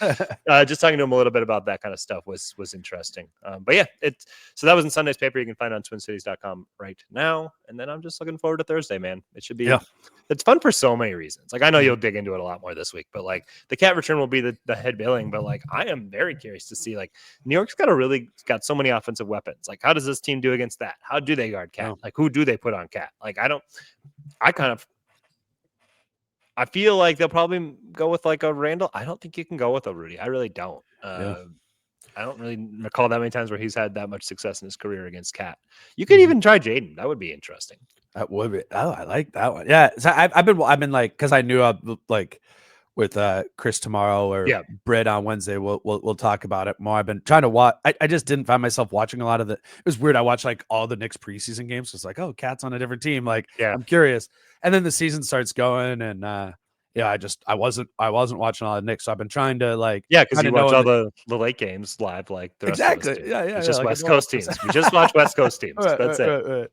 just talking to him a little bit about that kind of stuff was interesting. But yeah, so that was in Sunday's paper. You can find it on twincities.com right now. And then I'm just looking forward to Thursday, man. It should be, it's fun for so many reasons. Like I know you'll dig into it a lot more this week, but like the cat return will be the head billing. But like, I am very curious to see like New York's got so many offensive weapons. Like how does this team do against that? How do they guard Cat? Like who do they put on Cat? Like I feel like they'll probably go with like a Randall. I don't think you can go with a Rudy. I really don't. I don't really recall that many times where he's had that much success in his career against Cat. You could even try Jaden. That would be interesting. That would be. Oh, I like that one. Yeah. So I've been like, because I knew I'd like with Chris tomorrow or Britt on Wednesday. We'll talk about it more. I've been trying to watch. I just didn't find myself watching a lot of it was weird. I watched like all the Knicks preseason games. It's like, oh, Cat's on a different team. Like, I'm curious. And then the season starts going, and I wasn't watching all the Knicks. So I've been trying to like, because you watch all the late games live, like the rest of us do. It's just like West Coast teams. We just watch West Coast teams. That's it.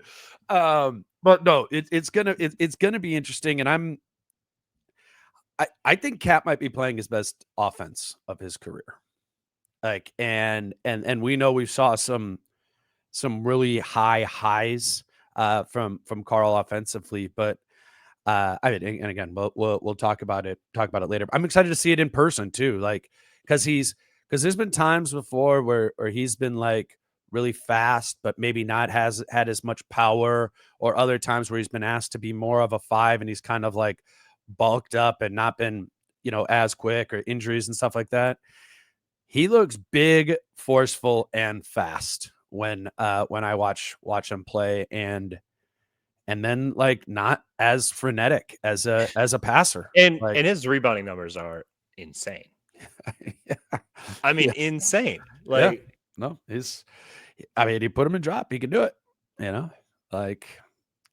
But no, it's gonna be interesting, and I think Cat might be playing his best offense of his career. Like, and we know we saw some really high highs from Carl offensively, but I mean, and again, we'll talk about it later. I'm excited to see it in person too, like because there's been times before where he's been like really fast, but maybe not had as much power, or other times where he's been asked to be more of a 5 and he's kind of like bulked up and not been, as quick, or injuries and stuff like that. He looks big, forceful, and fast when I watch him play, and then like not as frenetic as a passer. And like, and his rebounding numbers are insane. I mean, insane. Like no, he put him in drop. He can do it. Like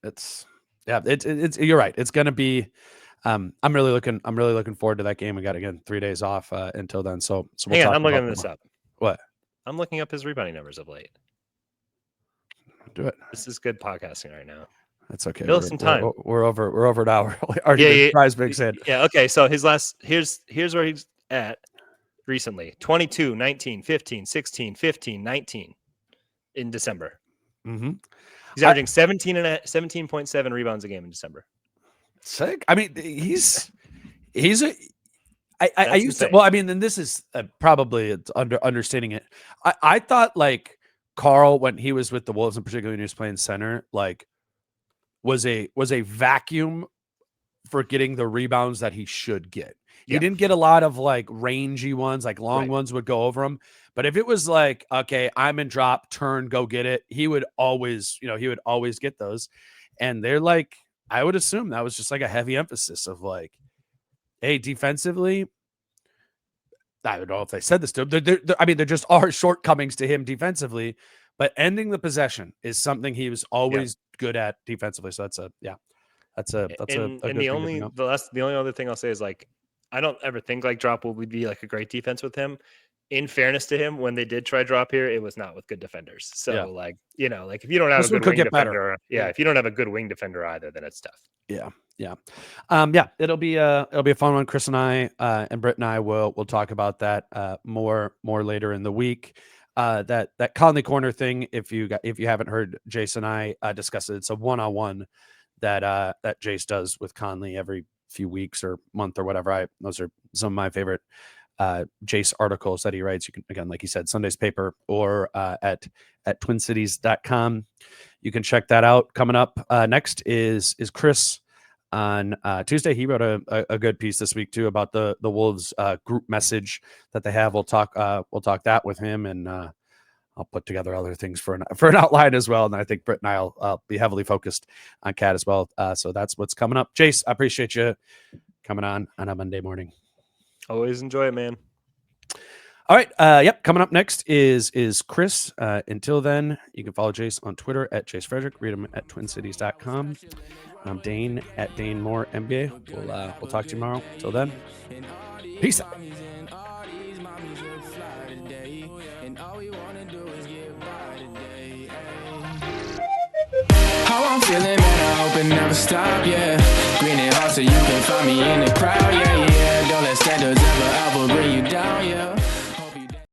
it's you're right. It's gonna be. I'm really looking forward to that game. We got again 3 days off until then. So we'll talk. I'm looking this up. What? I'm looking up his rebounding numbers of late. Do it. This is good podcasting right now. That's okay. Bill some time. We're over an hour. Prize Big said. Yeah. Okay. So his last here's where he's at recently: 22, 19, 15, 16, 15, 19 in December. Mm-hmm. He's averaging 17.7 rebounds a game in December. Sick. I mean, he's I used to. Well, I mean, and this is probably understating it. I thought like Carl, when he was with the Wolves, in particular when he was playing center, like was a vacuum for getting the rebounds that he should get. He didn't get a lot of like rangy ones, like long ones would go over him. But if it was like, okay, I'm in drop, turn, go get it, he would always get those. And they're like, I would assume that was just like a heavy emphasis of like, hey, defensively, I don't know if they said this to him. There just are shortcomings to him defensively, but ending the possession is something he was always good at defensively. So that's a good thing the only other thing I'll say is like, I don't ever think like drop will be like a great defense with him. In fairness to him, when they did try drop here, it was not with good defenders. So like, like if you don't have a good wing defender, if you don't have a good wing defender either, then it's tough. Yeah. It'll be a fun one. Chris and I and Britt and I will talk about that more later in the week. that Conley corner thing. If you haven't heard Jace and I discuss it, it's a one-on-one that Jace does with Conley every few weeks or month or whatever. Those are some of my favorite Jace articles that he writes. You can, again, like he said, Sunday's paper or at twincities.com. You can check that out. Coming up next is Chris on Tuesday. He wrote a good piece this week too about the Wolves group message that they have. We'll talk that with him, and I'll put together other things for an outline as well. And I think Britt and I'll be heavily focused on Cat as well. So that's what's coming up. Jace, I appreciate you coming on a Monday morning. Always enjoy it, man. All right. Yep. Coming up next is Chris. Until then, you can follow Jace on Twitter at Jace Frederick. Read him at twincities.com. I'm Dane at DaneMooreNBA. We'll talk to you tomorrow. Till then, peace out. How I'm feeling, man, I hope it never stop, yeah. Green and hot so you can find me in the crowd, yeah. Don't let standards ever bring you down, yeah.